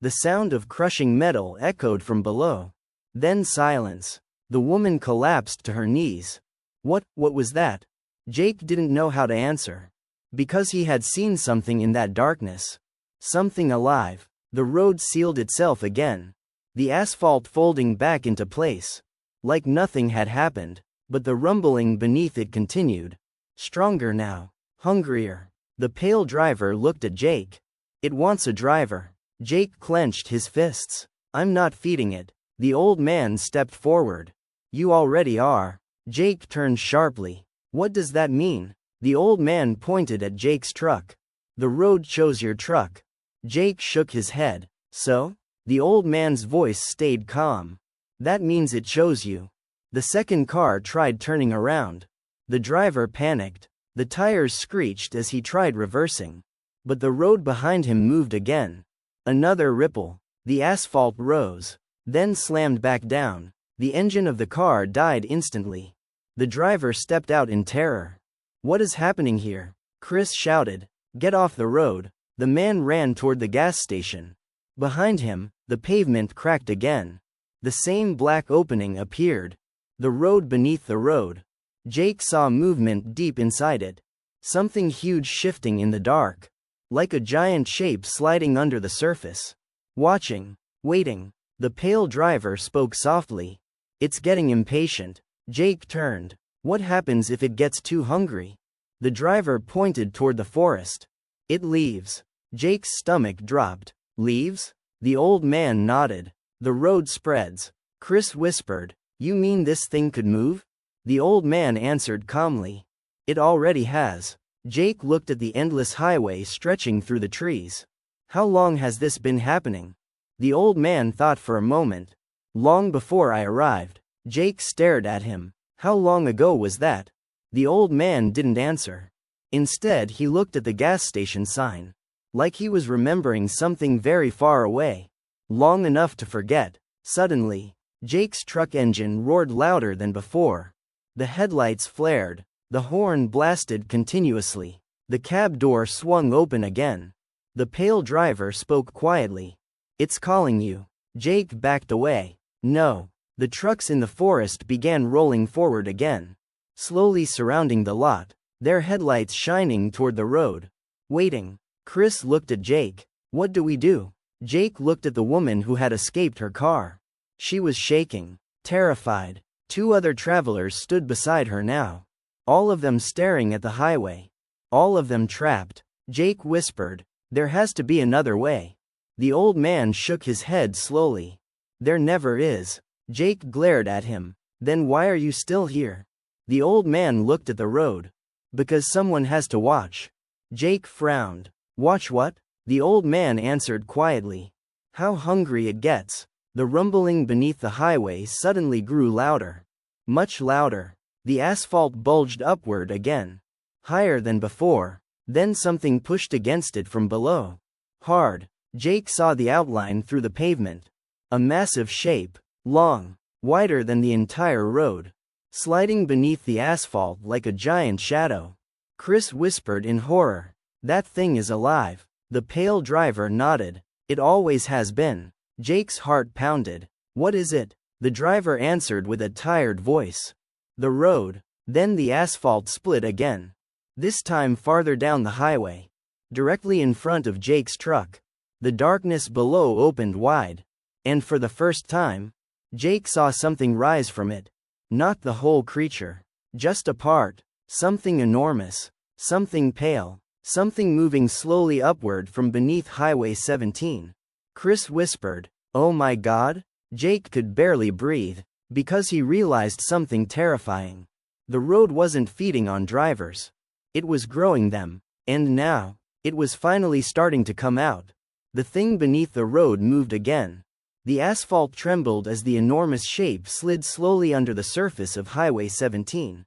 The sound of crushing metal echoed from below. Then silence. The woman collapsed to her knees. What was that?" Jake didn't know how to answer. Because he had seen something in that darkness. Something alive. The road sealed itself again. The asphalt folding back into place. Like nothing had happened, but the rumbling beneath it continued. Stronger now. Hungrier. The pale driver looked at Jake. "It wants a driver." Jake clenched his fists. "I'm not feeding it." The old man stepped forward. "You already are." Jake turned sharply. "What does that mean?" The old man pointed at Jake's truck. "The road chose your truck." Jake shook his head. "So?" The old man's voice stayed calm. "That means it chose you." The second car tried turning around. The driver panicked. The tires screeched as he tried reversing. But the road behind him moved again. Another ripple. The asphalt rose. Then slammed back down. The engine of the car died instantly. The driver stepped out in terror. "What is happening here?" Chris shouted. "Get off the road." The man ran toward the gas station. Behind him, the pavement cracked again. The same black opening appeared. The road beneath the road. Jake saw movement deep inside it. Something huge shifting in the dark. Like a giant shape sliding under the surface. Watching. Waiting. The pale driver spoke softly. "It's getting impatient." Jake turned. "What happens if it gets too hungry?" The driver pointed toward the forest. "It leaves." Jake's stomach dropped. Leaves? The old man nodded. The road spreads. Chris whispered, "You mean this thing could move?" The old man answered calmly, "It already has." Jake looked at the endless highway stretching through the trees. "How long has this been happening?" The old man thought for a moment. "Long before I arrived." Jake stared at him. "How long ago was that?" The old man didn't answer. Instead, he looked at the gas station sign. Like he was remembering something very far away. Long enough to forget. Suddenly, Jake's truck engine roared louder than before. The headlights flared. The horn blasted continuously. The cab door swung open again. The pale driver spoke quietly. "It's calling you." Jake backed away. "No." The trucks in the forest began rolling forward again, slowly surrounding the lot, their headlights shining toward the road. "Waiting." Chris looked at Jake. "What do we do?" Jake looked at the woman who had escaped her car. She was shaking, terrified. Two other travelers stood beside her now. All of them staring at the highway. All of them trapped. Jake whispered, "There has to be another way." The old man shook his head slowly. "There never is." Jake glared at him. "Then why are you still here?" The old man looked at the road. "Because someone has to watch." Jake frowned. "Watch what?" The old man answered quietly. "How hungry it gets." The rumbling beneath the highway suddenly grew louder. Much louder. The asphalt bulged upward again. Higher than before. Then something pushed against it from below. Hard. Jake saw the outline through the pavement. A massive shape. Long. Wider than the entire road. Sliding beneath the asphalt like a giant shadow. Chris whispered in horror, "That thing is alive." The pale driver nodded. "It always has been." Jake's heart pounded. "What is it?" The driver answered with a tired voice. "The road." Then the asphalt split again. This time farther down the highway. Directly in front of Jake's truck. The darkness below opened wide. And for the first time, Jake saw something rise from it. Not the whole creature. Just a part. Something enormous. Something pale. Something moving slowly upward from beneath Highway 17. Chris whispered, "Oh my God?" Jake could barely breathe, because he realized something terrifying. The road wasn't feeding on drivers. It was growing them. And now, it was finally starting to come out. The thing beneath the road moved again. The asphalt trembled as the enormous shape slid slowly under the surface of Highway 17.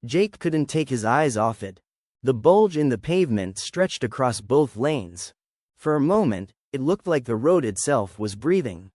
Jake couldn't take his eyes off it. The bulge in the pavement stretched across both lanes. For a moment, it looked like the road itself was breathing.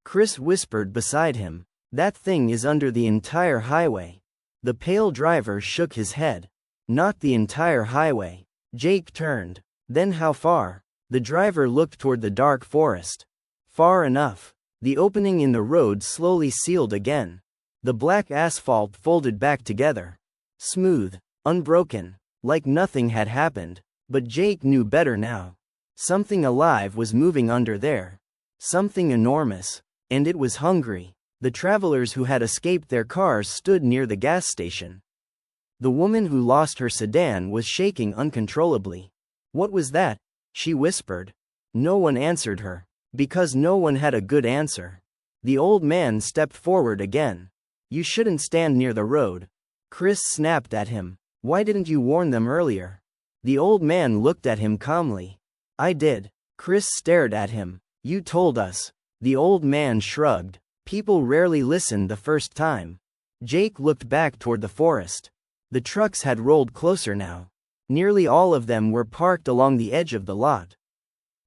Chris whispered beside him, "That thing is under the entire highway." The pale driver shook his head. "Not the entire highway." Jake turned. "Then how far?" The driver looked toward the dark forest. "Far enough." The opening in the road slowly sealed again. The black asphalt folded back together. Smooth. Unbroken. Like nothing had happened. But Jake knew better now. Something alive was moving under there. Something enormous. And it was hungry. The travelers who had escaped their cars stood near the gas station. The woman who lost her sedan was shaking uncontrollably. "What was that?" she whispered. No one answered her. Because no one had a good answer. The old man stepped forward again. "You shouldn't stand near the road." Chris snapped at him. "Why didn't you warn them earlier?" The old man looked at him calmly. "I did." Chris stared at him. "You told us." The old man shrugged. "People rarely listened the first time." Jake looked back toward the forest. The trucks had rolled closer now. Nearly all of them were parked along the edge of the lot.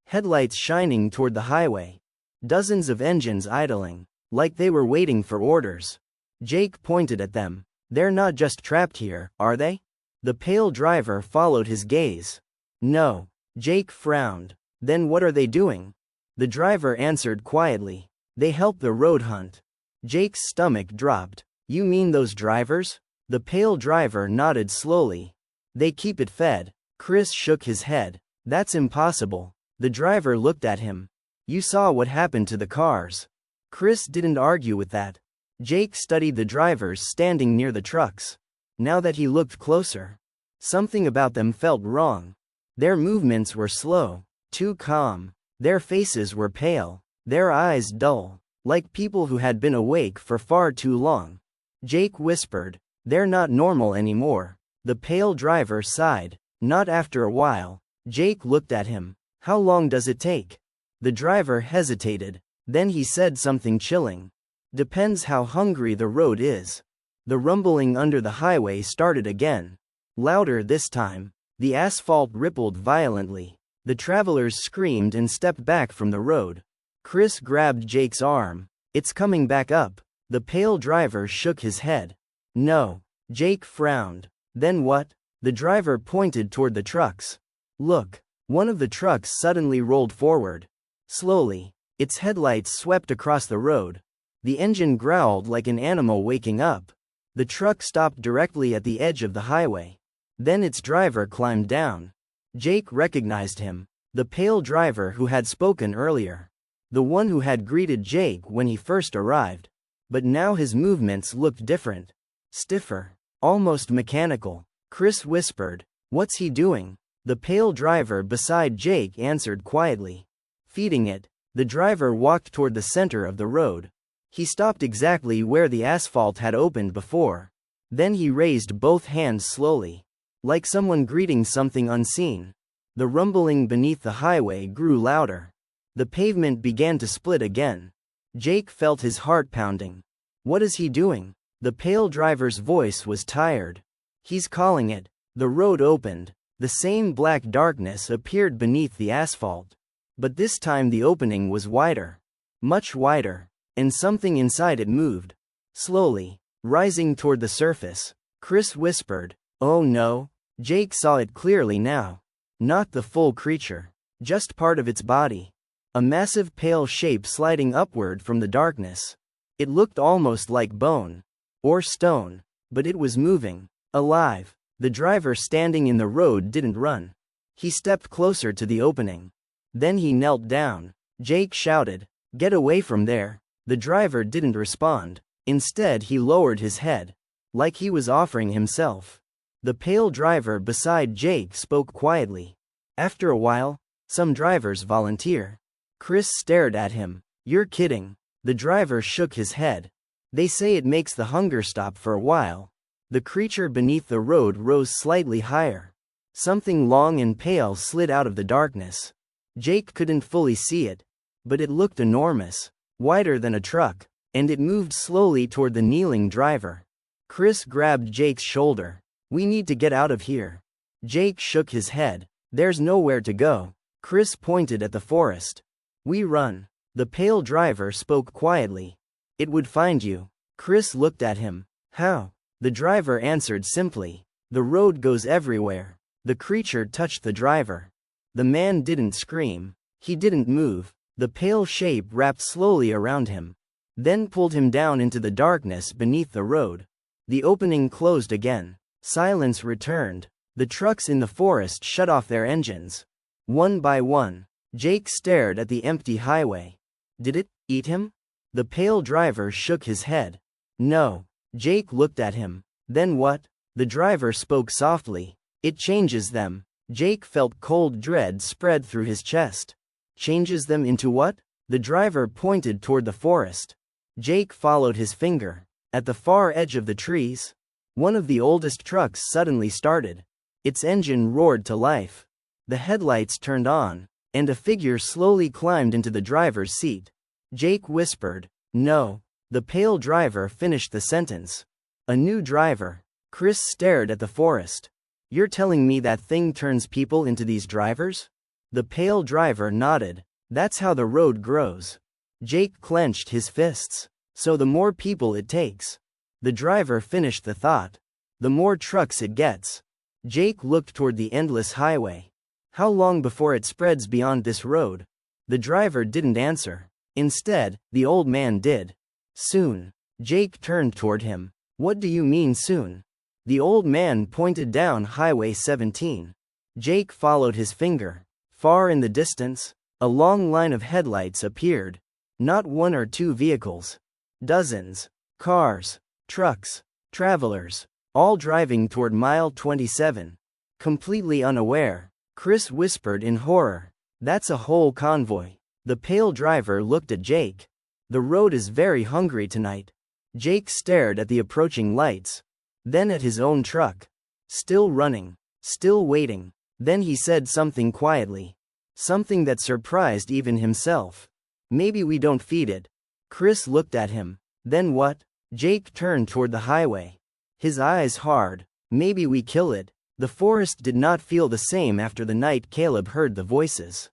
Headlights shining toward the highway. Dozens of engines idling, like they were waiting for orders. Jake pointed at them. "They're not just trapped here, are they?" The pale driver followed his gaze. "No." Jake frowned. "Then what are they doing?" The driver answered quietly. "They help the road hunt." Jake's stomach dropped. "You mean those drivers?" The pale driver nodded slowly. "They keep it fed." Chris shook his head. "That's impossible." The driver looked at him. "You saw what happened to the cars." Chris didn't argue with that. Jake studied the drivers standing near the trucks. Now that he looked closer, something about them felt wrong. Their movements were slow, too calm. Their faces were pale, their eyes dull, like people who had been awake for far too long. Jake whispered, "They're not normal anymore." The pale driver sighed. Not after a while. Jake looked at him. "How long does it take?" The driver hesitated. Then he said something chilling. "Depends how hungry the road is." The rumbling under the highway started again. Louder this time. The asphalt rippled violently. The travelers screamed and stepped back from the road. Chris grabbed Jake's arm. "It's coming back up." The pale driver shook his head. "No." Jake frowned. "Then what?" The driver pointed toward the trucks. "Look." One of the trucks suddenly rolled forward. Slowly, its headlights swept across the road. The engine growled like an animal waking up. The truck stopped directly at the edge of the highway. Then its driver climbed down. Jake recognized him. The pale driver who had spoken earlier. The one who had greeted Jake when he first arrived. But now his movements looked different. Stiffer. Almost mechanical. Chris whispered, "What's he doing?" The pale driver beside Jake answered quietly. "Feeding it." The driver walked toward the center of the road. He stopped exactly where the asphalt had opened before. Then he raised both hands slowly. Like someone greeting something unseen. The rumbling beneath the highway grew louder. The pavement began to split again. Jake felt his heart pounding. "What is he doing?" The pale driver's voice was tired. "He's calling it." The road opened. The same black darkness appeared beneath the asphalt. But this time the opening was wider. Much wider. And something inside it moved. Slowly. Rising toward the surface. Chris whispered, "Oh no." Jake saw it clearly now. Not the full creature. Just part of its body. A massive pale shape sliding upward from the darkness. It looked almost like bone. Or stone. But it was moving. Alive. The driver standing in the road didn't run. He stepped closer to the opening. Then he knelt down. Jake shouted, "Get away from there." The driver didn't respond. Instead he lowered his head. Like he was offering himself. The pale driver beside Jake spoke quietly. "After a while, some drivers volunteer." Chris stared at him. "You're kidding." The driver shook his head. "They say it makes the hunger stop for a while." The creature beneath the road rose slightly higher. Something long and pale slid out of the darkness. Jake couldn't fully see it. But it looked enormous. Wider than a truck. And it moved slowly toward the kneeling driver. Chris grabbed Jake's shoulder. "We need to get out of here." Jake shook his head. "There's nowhere to go." Chris pointed at the forest. "We run." The pale driver spoke quietly. "It would find you." Chris looked at him. "How?" The driver answered simply. "The road goes everywhere." The creature touched the driver. The man didn't scream. He didn't move. The pale shape wrapped slowly around him. Then pulled him down into the darkness beneath the road. The opening closed again. Silence returned. The trucks in the forest shut off their engines. One by one. Jake stared at the empty highway. Did it eat him? The pale driver shook his head. No. Jake looked at him. Then what? The driver spoke softly. It changes them. Jake felt cold dread spread through his chest. Changes them into what? The driver pointed toward the forest. Jake followed his finger. At the far edge of the trees, one of the oldest trucks suddenly started. Its engine roared to life. The headlights turned on, and a figure slowly climbed into the driver's seat. Jake whispered, "No." The pale driver finished the sentence. "A new driver." Chris stared at the forest. "You're telling me that thing turns people into these drivers?" The pale driver nodded. "That's how the road grows." Jake clenched his fists. "So the more people it takes." The driver finished the thought. "The more trucks it gets." Jake looked toward the endless highway. "How long before it spreads beyond this road?" The driver didn't answer. Instead, the old man did. "Soon." Jake turned toward him. "What do you mean soon?" The old man pointed down Highway 17. Jake followed his finger. Far in the distance, a long line of headlights appeared. Not one or two vehicles. Dozens. Cars. Trucks. Travelers. All driving toward mile 27. Completely unaware, Chris whispered in horror. That's a whole convoy. The pale driver looked at Jake. The road is very hungry tonight. Jake stared at the approaching lights, then at his own truck. Still running. Still waiting. Then he said something quietly. Something that surprised even himself. Maybe we don't feed it. Chris looked at him. Then what? Jake turned toward the highway. His eyes hard. Maybe we kill it. The forest did not feel the same after the night Caleb heard the voices.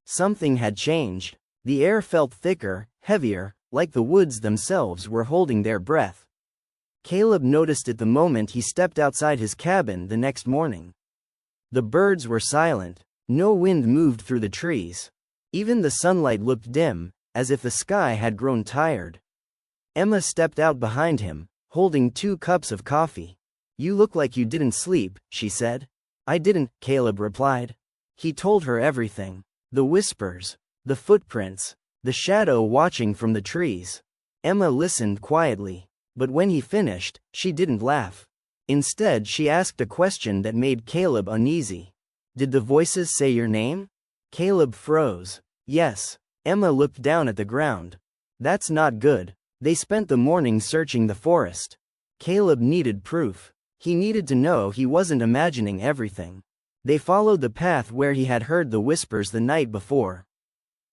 Something had changed. The air felt thicker, heavier, like the woods themselves were holding their breath. Caleb noticed it the moment he stepped outside his cabin the next morning. The birds were silent. No wind moved through the trees. Even the sunlight looked dim, as if the sky had grown tired. Emma stepped out behind him, holding 2 cups of coffee. You look like you didn't sleep, she said. I didn't, Caleb replied. He told her everything. The whispers, the footprints, the shadow watching from the trees. Emma listened quietly, but when he finished, she didn't laugh. Instead, she asked a question that made Caleb uneasy. Did the voices say your name? Caleb froze. Yes. Emma looked down at the ground. That's not good. They spent the morning searching the forest. Caleb needed proof. He needed to know he wasn't imagining everything. They followed the path where he had heard the whispers the night before.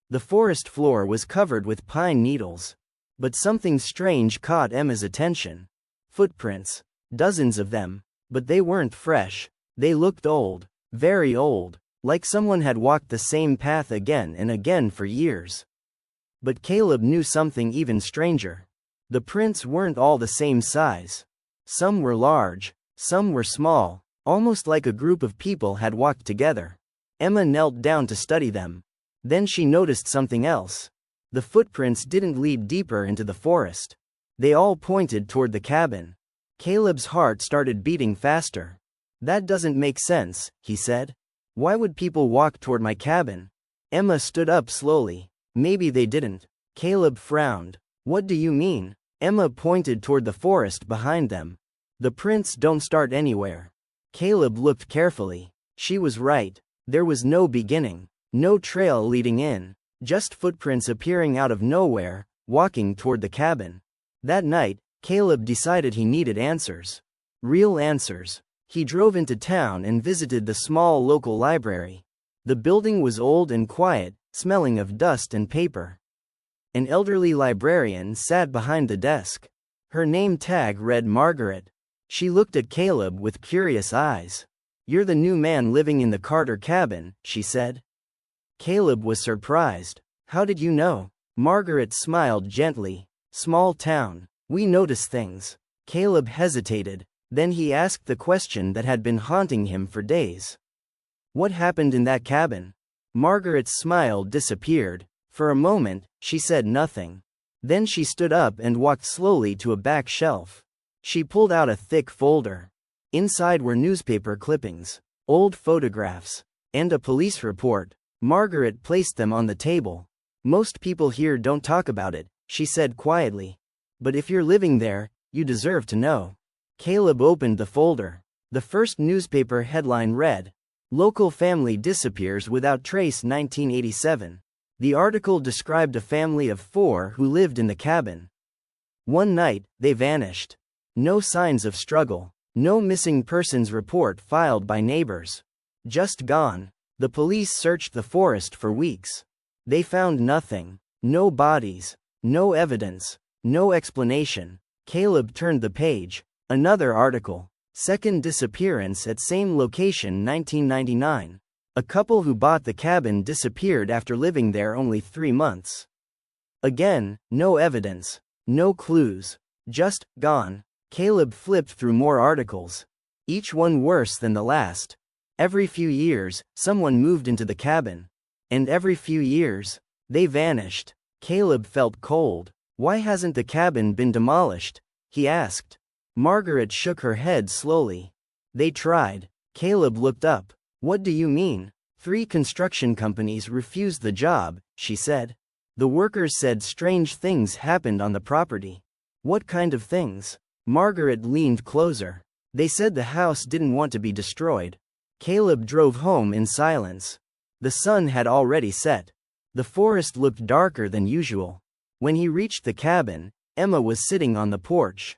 The forest floor was covered with pine needles. But something strange caught Emma's attention. Footprints. Dozens of them. But they weren't fresh. They looked old. Very old. Like someone had walked the same path again and again for years. But Caleb knew something even stranger. The prints weren't all the same size. Some were large. Some were small. Almost like a group of people had walked together. Emma knelt down to study them. Then she noticed something else. The footprints didn't lead deeper into the forest. They all pointed toward the cabin. Caleb's heart started beating faster. That doesn't make sense, he said. Why would people walk toward my cabin? Emma stood up slowly. Maybe they didn't. Caleb frowned. What do you mean? Emma pointed toward the forest behind them. The prints don't start anywhere. Caleb looked carefully. She was right. There was no beginning. No trail leading in. Just footprints appearing out of nowhere, walking toward the cabin. That night, Caleb decided he needed answers. Real answers. He drove into town and visited the small local library. The building was old and quiet, smelling of dust and paper. An elderly librarian sat behind the desk. Her name tag read Margaret. She looked at Caleb with curious eyes. You're the new man living in the Carter cabin, she said. Caleb was surprised. How did you know? Margaret smiled gently. Small town. We notice things. Caleb hesitated. Then he asked the question that had been haunting him for days. What happened in that cabin? Margaret's smile disappeared. For a moment, she said nothing. Then she stood up and walked slowly to a back shelf. She pulled out a thick folder. Inside were newspaper clippings, old photographs, and a police report. Margaret placed them on the table. Most people here don't talk about it, she said quietly. But if you're living there, you deserve to know. Caleb opened the folder. The first newspaper headline read, Local family disappears without trace 1987. The article described a family of 4 who lived in the cabin. One night, they vanished. No signs of struggle. No missing persons report filed by neighbors. Just gone. The police searched the forest for weeks. They found nothing. No bodies. No evidence. No explanation. Caleb turned the page. Another article. Second disappearance at same location 1999. A couple who bought the cabin disappeared after living there only 3 months. Again, no evidence. No clues. Just gone. Caleb flipped through more articles. Each one worse than the last. Every few years, someone moved into the cabin. And every few years, they vanished. Caleb felt cold. Why hasn't the cabin been demolished? He asked. Margaret shook her head slowly. They tried. Caleb looked up. What do you mean? 3 construction companies refused the job, she said. The workers said strange things happened on the property. What kind of things? Margaret leaned closer. They said the house didn't want to be destroyed. Caleb drove home in silence. The sun had already set. The forest looked darker than usual. When he reached the cabin, Emma was sitting on the porch.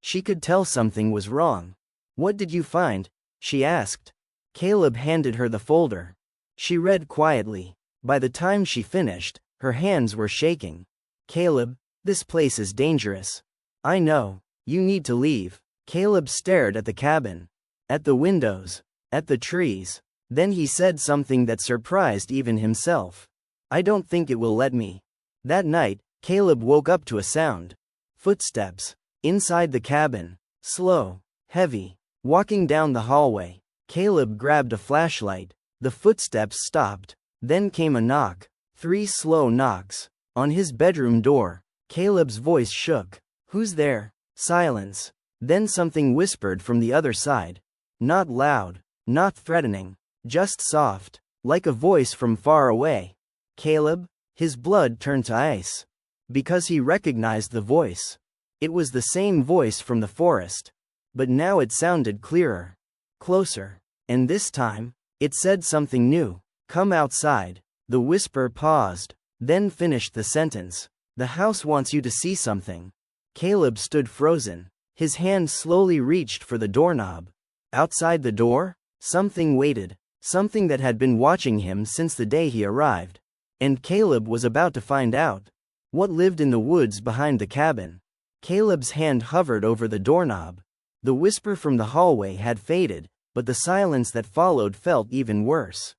She could tell something was wrong. "What did you find?" she asked. Caleb handed her the folder. She read quietly. By the time she finished, her hands were shaking. "Caleb, this place is dangerous." "I know. You need to leave." Caleb stared at the cabin, at the windows, at the trees. Then he said something that surprised even himself. "I don't think it will let me." That night, Caleb woke up to a sound. Footsteps. Inside the cabin. Slow. Heavy. Walking down the hallway. Caleb grabbed a flashlight. The footsteps stopped. Then came a knock. 3 slow knocks. On his bedroom door. Caleb's voice shook. "Who's there?" Silence. Then something whispered from the other side. Not loud. Not threatening. Just soft. Like a voice from far away. "Caleb?" His blood turned to ice. Because he recognized the voice. It was the same voice from the forest. But now it sounded clearer. Closer. And this time, it said something new. "Come outside." The whisper paused, then finished the sentence. "The house wants you to see something." Caleb stood frozen. His hand slowly reached for the doorknob. Outside the door, something waited. Something that had been watching him since the day he arrived. And Caleb was about to find out. What lived in the woods behind the cabin? Caleb's hand hovered over the doorknob. The whisper from the hallway had faded, but the silence that followed felt even worse.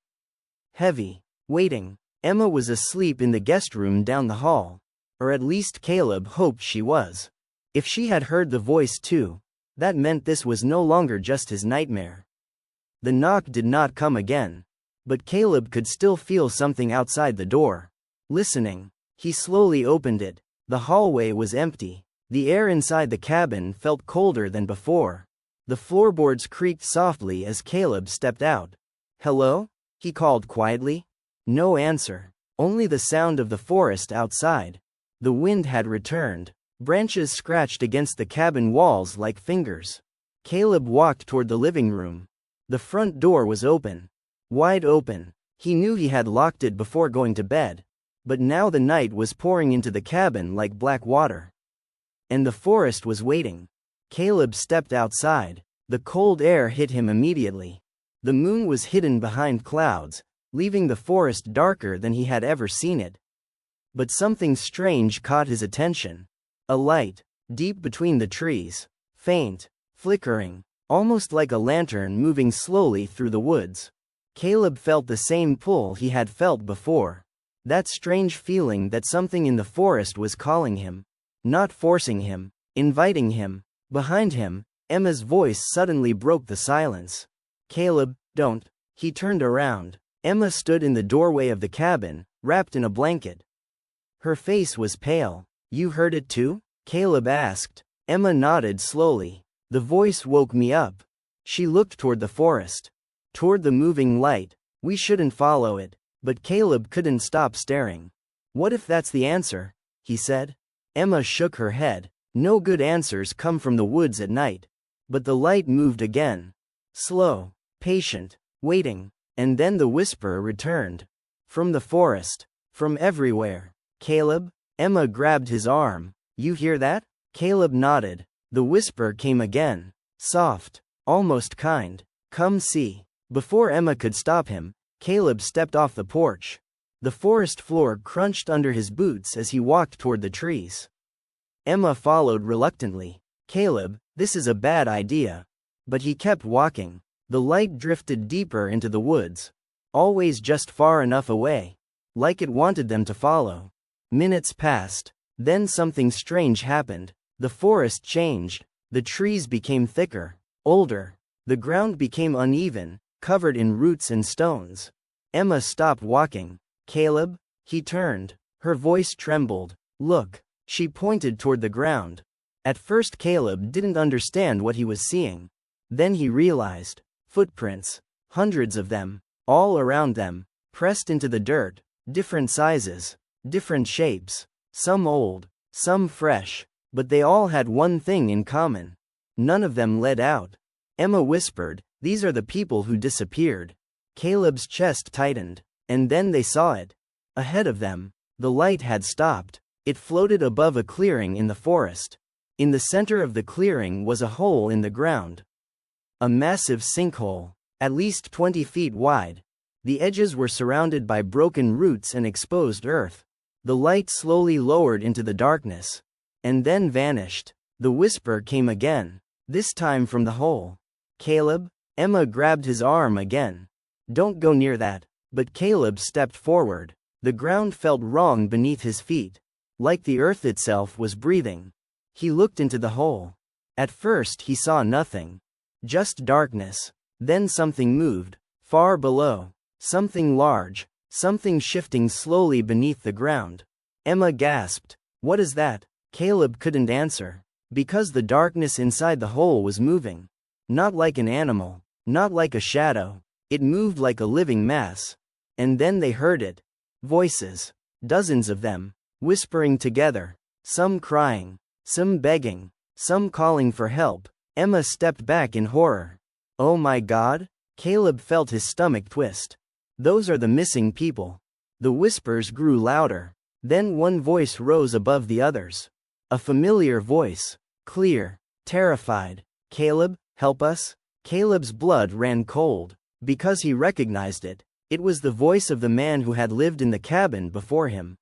Heavy. Waiting. Emma was asleep in the guest room down the hall. Or at least Caleb hoped she was. If she had heard the voice too, that meant this was no longer just his nightmare. The knock did not come again. But Caleb could still feel something outside the door. Listening. He slowly opened it. The hallway was empty. The air inside the cabin felt colder than before. The floorboards creaked softly as Caleb stepped out. "Hello?" he called quietly. No answer. Only the sound of the forest outside. The wind had returned. Branches scratched against the cabin walls like fingers. Caleb walked toward the living room. The front door was open. Wide open. He knew he had locked it before going to bed. But now the night was pouring into the cabin like black water. And the forest was waiting. Caleb stepped outside. The cold air hit him immediately. The moon was hidden behind clouds, leaving the forest darker than he had ever seen it. But something strange caught his attention. A light, deep between the trees. Faint, flickering, almost like a lantern moving slowly through the woods. Caleb felt the same pull he had felt before. That strange feeling that something in the forest was calling him. Not forcing him, inviting him. Behind him, Emma's voice suddenly broke the silence. "Caleb, don't." He turned around. Emma stood in the doorway of the cabin, wrapped in a blanket. Her face was pale. "You heard it too?" Caleb asked. Emma nodded slowly. "The voice woke me up." She looked toward the forest. Toward the moving light. "We shouldn't follow it." But Caleb couldn't stop staring. "What if that's the answer?" he said. Emma shook her head. No good answers come from the woods at night. But the light moved again. Slow, patient, waiting. And then the whisper returned. From the forest. From everywhere. "Caleb?" Emma grabbed his arm. "You hear that?" Caleb nodded. The whisper came again. Soft. Almost kind. "Come see." Before Emma could stop him, Caleb stepped off the porch. The forest floor crunched under his boots as he walked toward the trees. Emma followed reluctantly. "Caleb, this is a bad idea." But he kept walking. The light drifted deeper into the woods. Always just far enough away. Like it wanted them to follow. Minutes passed. Then something strange happened. The forest changed. The trees became thicker. Older. The ground became uneven, covered in roots and stones. Emma stopped walking. "Caleb?" He turned. Her voice trembled. "Look." She pointed toward the ground. At first Caleb didn't understand what he was seeing. Then he realized. Footprints. Hundreds of them. All around them. Pressed into the dirt. Different sizes. Different shapes. Some old. Some fresh. But they all had one thing in common. None of them led out. Emma whispered, "These are the people who disappeared." Caleb's chest tightened, and then they saw it. Ahead of them, the light had stopped. It floated above a clearing in the forest. In the center of the clearing was a hole in the ground. A massive sinkhole, at least 20 feet wide. The edges were surrounded by broken roots and exposed earth. The light slowly lowered into the darkness, and then vanished. The whisper came again, this time from the hole. Caleb? Emma grabbed his arm again. Don't go near that. But Caleb stepped forward. The ground felt wrong beneath his feet, like the earth itself was breathing. He looked into the hole. At first he saw nothing. Just darkness. Then something moved, far below. Something large, something shifting slowly beneath the ground. Emma gasped. What is that? Caleb couldn't answer, because the darkness inside the hole was moving. Not like an animal, not like a shadow. It moved like a living mass. And then they heard it. Voices. Dozens of them, whispering together. Some crying, some begging, some calling for help. Emma stepped back in horror. Oh my God? Caleb felt his stomach twist. Those are the missing people. The whispers grew louder. Then one voice rose above the others. A familiar voice. Clear. Terrified. Caleb, help us? Caleb's blood ran cold, because he recognized it. It was the voice of the man who had lived in the cabin before him.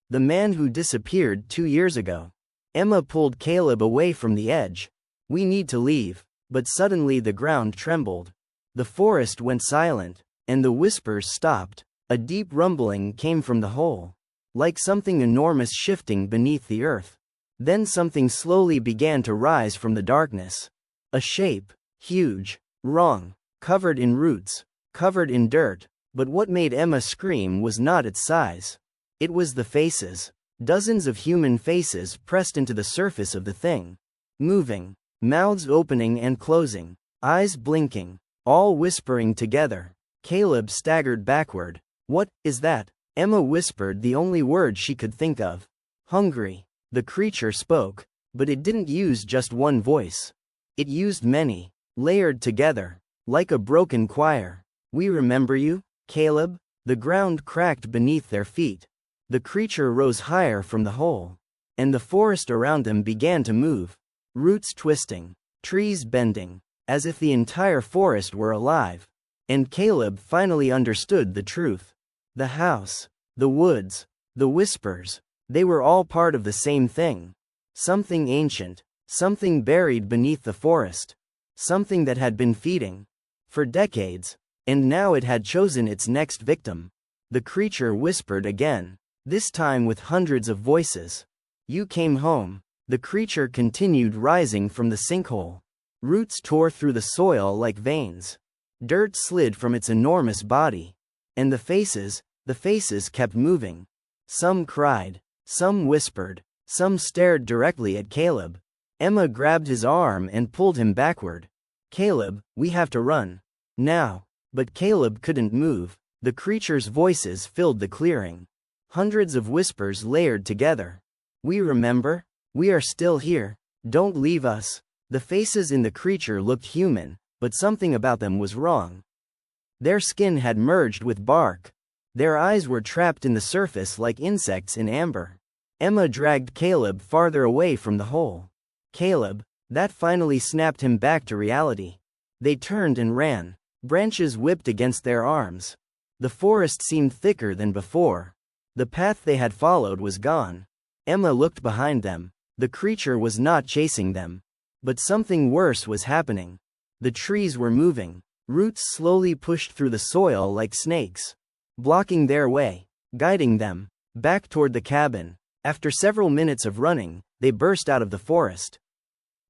The man who disappeared 2 years ago. Emma pulled Caleb away from the edge. We need to leave. But suddenly the ground trembled. The forest went silent, and the whispers stopped. A deep rumbling came from the hole, like something enormous shifting beneath the earth. Then something slowly began to rise from the darkness. A shape, huge, wrong, covered in roots, covered in dirt. But what made Emma scream was not its size. It was the faces. Dozens of human faces pressed into the surface of the thing. Moving, mouths opening and closing, eyes blinking, all whispering together. Caleb staggered backward. What is that? Emma whispered the only word she could think of. Hungry. The creature spoke, but it didn't use just one voice. It used many, layered together, like a broken choir. We remember you, Caleb? The ground cracked beneath their feet. The creature rose higher from the hole, and the forest around them began to move. Roots twisting, trees bending, as if the entire forest were alive. And Caleb finally understood the truth. The house, the woods, the whispers, they were all part of the same thing. Something ancient, something buried beneath the forest, something that had been feeding for decades, and now it had chosen its next victim. The creature whispered again, this time with hundreds of voices. You came home. The creature continued rising from the sinkhole. Roots tore through the soil like veins. Dirt slid from its enormous body. And the faces kept moving. Some cried, some whispered, some stared directly at Caleb. Emma grabbed his arm and pulled him backward. Caleb, we have to run. Now. But Caleb couldn't move. The creature's voices filled the clearing. Hundreds of whispers layered together. We remember. We are still here. Don't leave us. The faces in the creature looked human, but something about them was wrong. Their skin had merged with bark. Their eyes were trapped in the surface like insects in amber. Emma dragged Caleb farther away from the hole. Caleb, that finally snapped him back to reality. They turned and ran. Branches whipped against their arms. The forest seemed thicker than before. The path they had followed was gone. Emma looked behind them. The creature was not chasing them. But something worse was happening. The trees were moving. Roots slowly pushed through the soil like snakes, blocking their way, guiding them back toward the cabin. After several minutes of running, they burst out of the forest.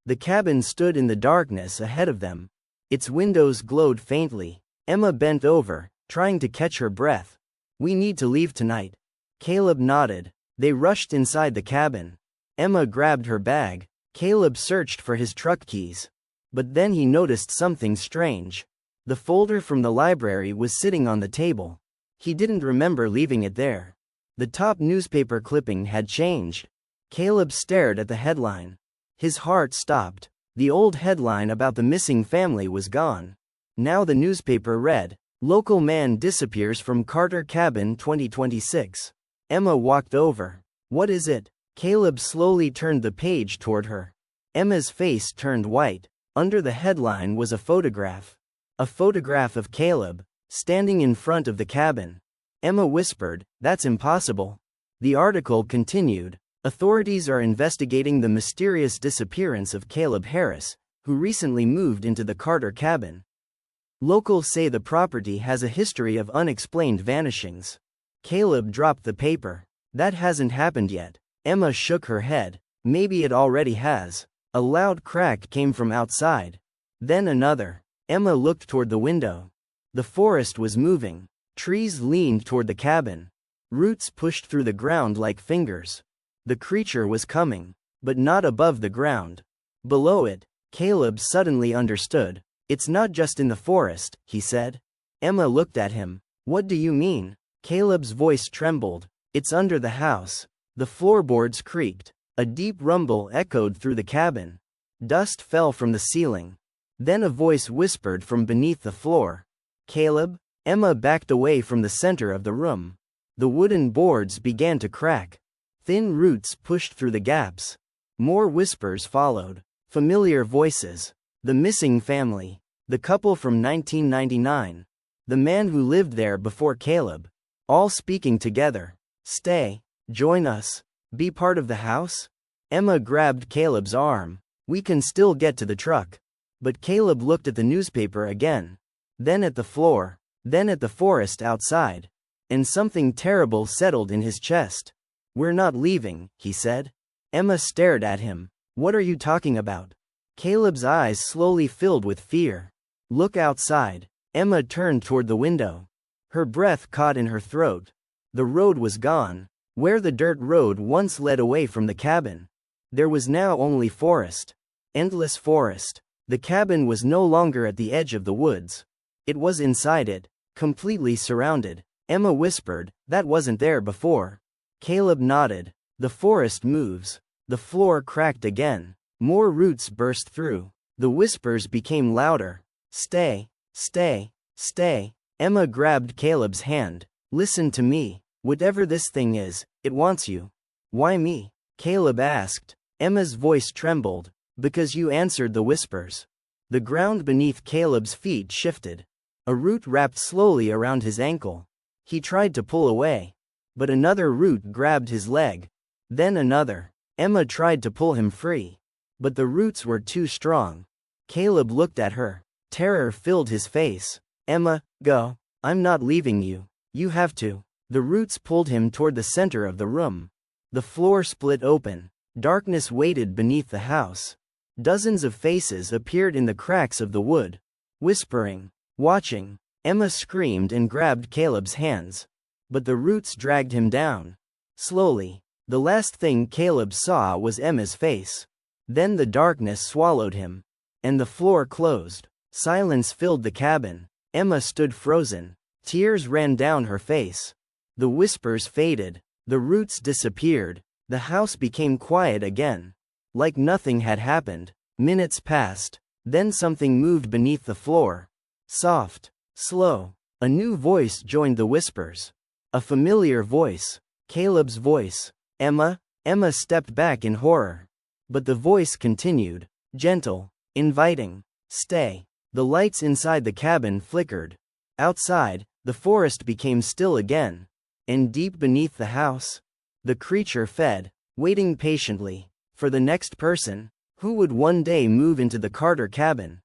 The cabin stood in the darkness ahead of them. Its windows glowed faintly. Emma bent over, trying to catch her breath. We need to leave tonight. Caleb nodded. They rushed inside the cabin. Emma grabbed her bag. Caleb searched for his truck keys. But then he noticed something strange. The folder from the library was sitting on the table. He didn't remember leaving it there. The top newspaper clipping had changed. Caleb stared at the headline. His heart stopped. The old headline about the missing family was gone. Now the newspaper read, Local man disappears from Carter cabin 2026. Emma walked over. What is it? Caleb slowly turned the page toward her. Emma's face turned white. Under the headline was a photograph. A photograph of Caleb, standing in front of the cabin. Emma whispered, "That's impossible." The article continued. Authorities are investigating the mysterious disappearance of Caleb Harris, who recently moved into the Carter cabin. Locals say the property has a history of unexplained vanishings. Caleb dropped the paper. That hasn't happened yet. Emma shook her head. Maybe it already has. A loud crack came from outside. Then another. Emma looked toward the window. The forest was moving. Trees leaned toward the cabin. Roots pushed through the ground like fingers. The creature was coming, but not above the ground. Below it, Caleb suddenly understood. It's not just in the forest, he said. Emma looked at him. What do you mean? Caleb's voice trembled. It's under the house. The floorboards creaked. A deep rumble echoed through the cabin. Dust fell from the ceiling. Then a voice whispered from beneath the floor. Caleb? Emma backed away from the center of the room. The wooden boards began to crack. Thin roots pushed through the gaps. More whispers followed. Familiar voices. The missing family. The couple from 1999. The man who lived there before Caleb. All speaking together. Stay. Join us. Be part of the house? Emma grabbed Caleb's arm. We can still get to the truck. But Caleb looked at the newspaper again. Then at the floor. Then at the forest outside. And something terrible settled in his chest. We're not leaving, he said. Emma stared at him. What are you talking about? Caleb's eyes slowly filled with fear. Look outside. Emma turned toward the window. Her breath caught in her throat. The road was gone. Where the dirt road once led away from the cabin, there was now only forest. Endless forest. The cabin was no longer at the edge of the woods. It was inside it, completely surrounded. Emma whispered, "That wasn't there before." Caleb nodded. The forest moves. The floor cracked again. More roots burst through. The whispers became louder. Stay, stay, stay. Emma grabbed Caleb's hand. Listen to me. Whatever this thing is, it wants you. Why me? Caleb asked. Emma's voice trembled. Because you answered the whispers. The ground beneath Caleb's feet shifted. A root wrapped slowly around his ankle. He tried to pull away. But another root grabbed his leg. Then another. Emma tried to pull him free. But the roots were too strong. Caleb looked at her. Terror filled his face. Emma, go. I'm not leaving you. You have to. The roots pulled him toward the center of the room. The floor split open. Darkness waited beneath the house. Dozens of faces appeared in the cracks of the wood. Whispering. Watching. Emma screamed and grabbed Caleb's hands. But the roots dragged him down. Slowly. The last thing Caleb saw was Emma's face. Then the darkness swallowed him. And the floor closed. Silence filled the cabin. Emma stood frozen. Tears ran down her face. The whispers faded. The roots disappeared. The house became quiet again. Like nothing had happened. Minutes passed. Then something moved beneath the floor. Soft. Slow. A new voice joined the whispers. A familiar voice. Caleb's voice. Emma? Emma stepped back in horror. But the voice continued. Gentle. Inviting. Stay. The lights inside the cabin flickered. Outside, the forest became still again. And deep beneath the house, the creature fed, waiting patiently for the next person who would one day move into the Carter cabin.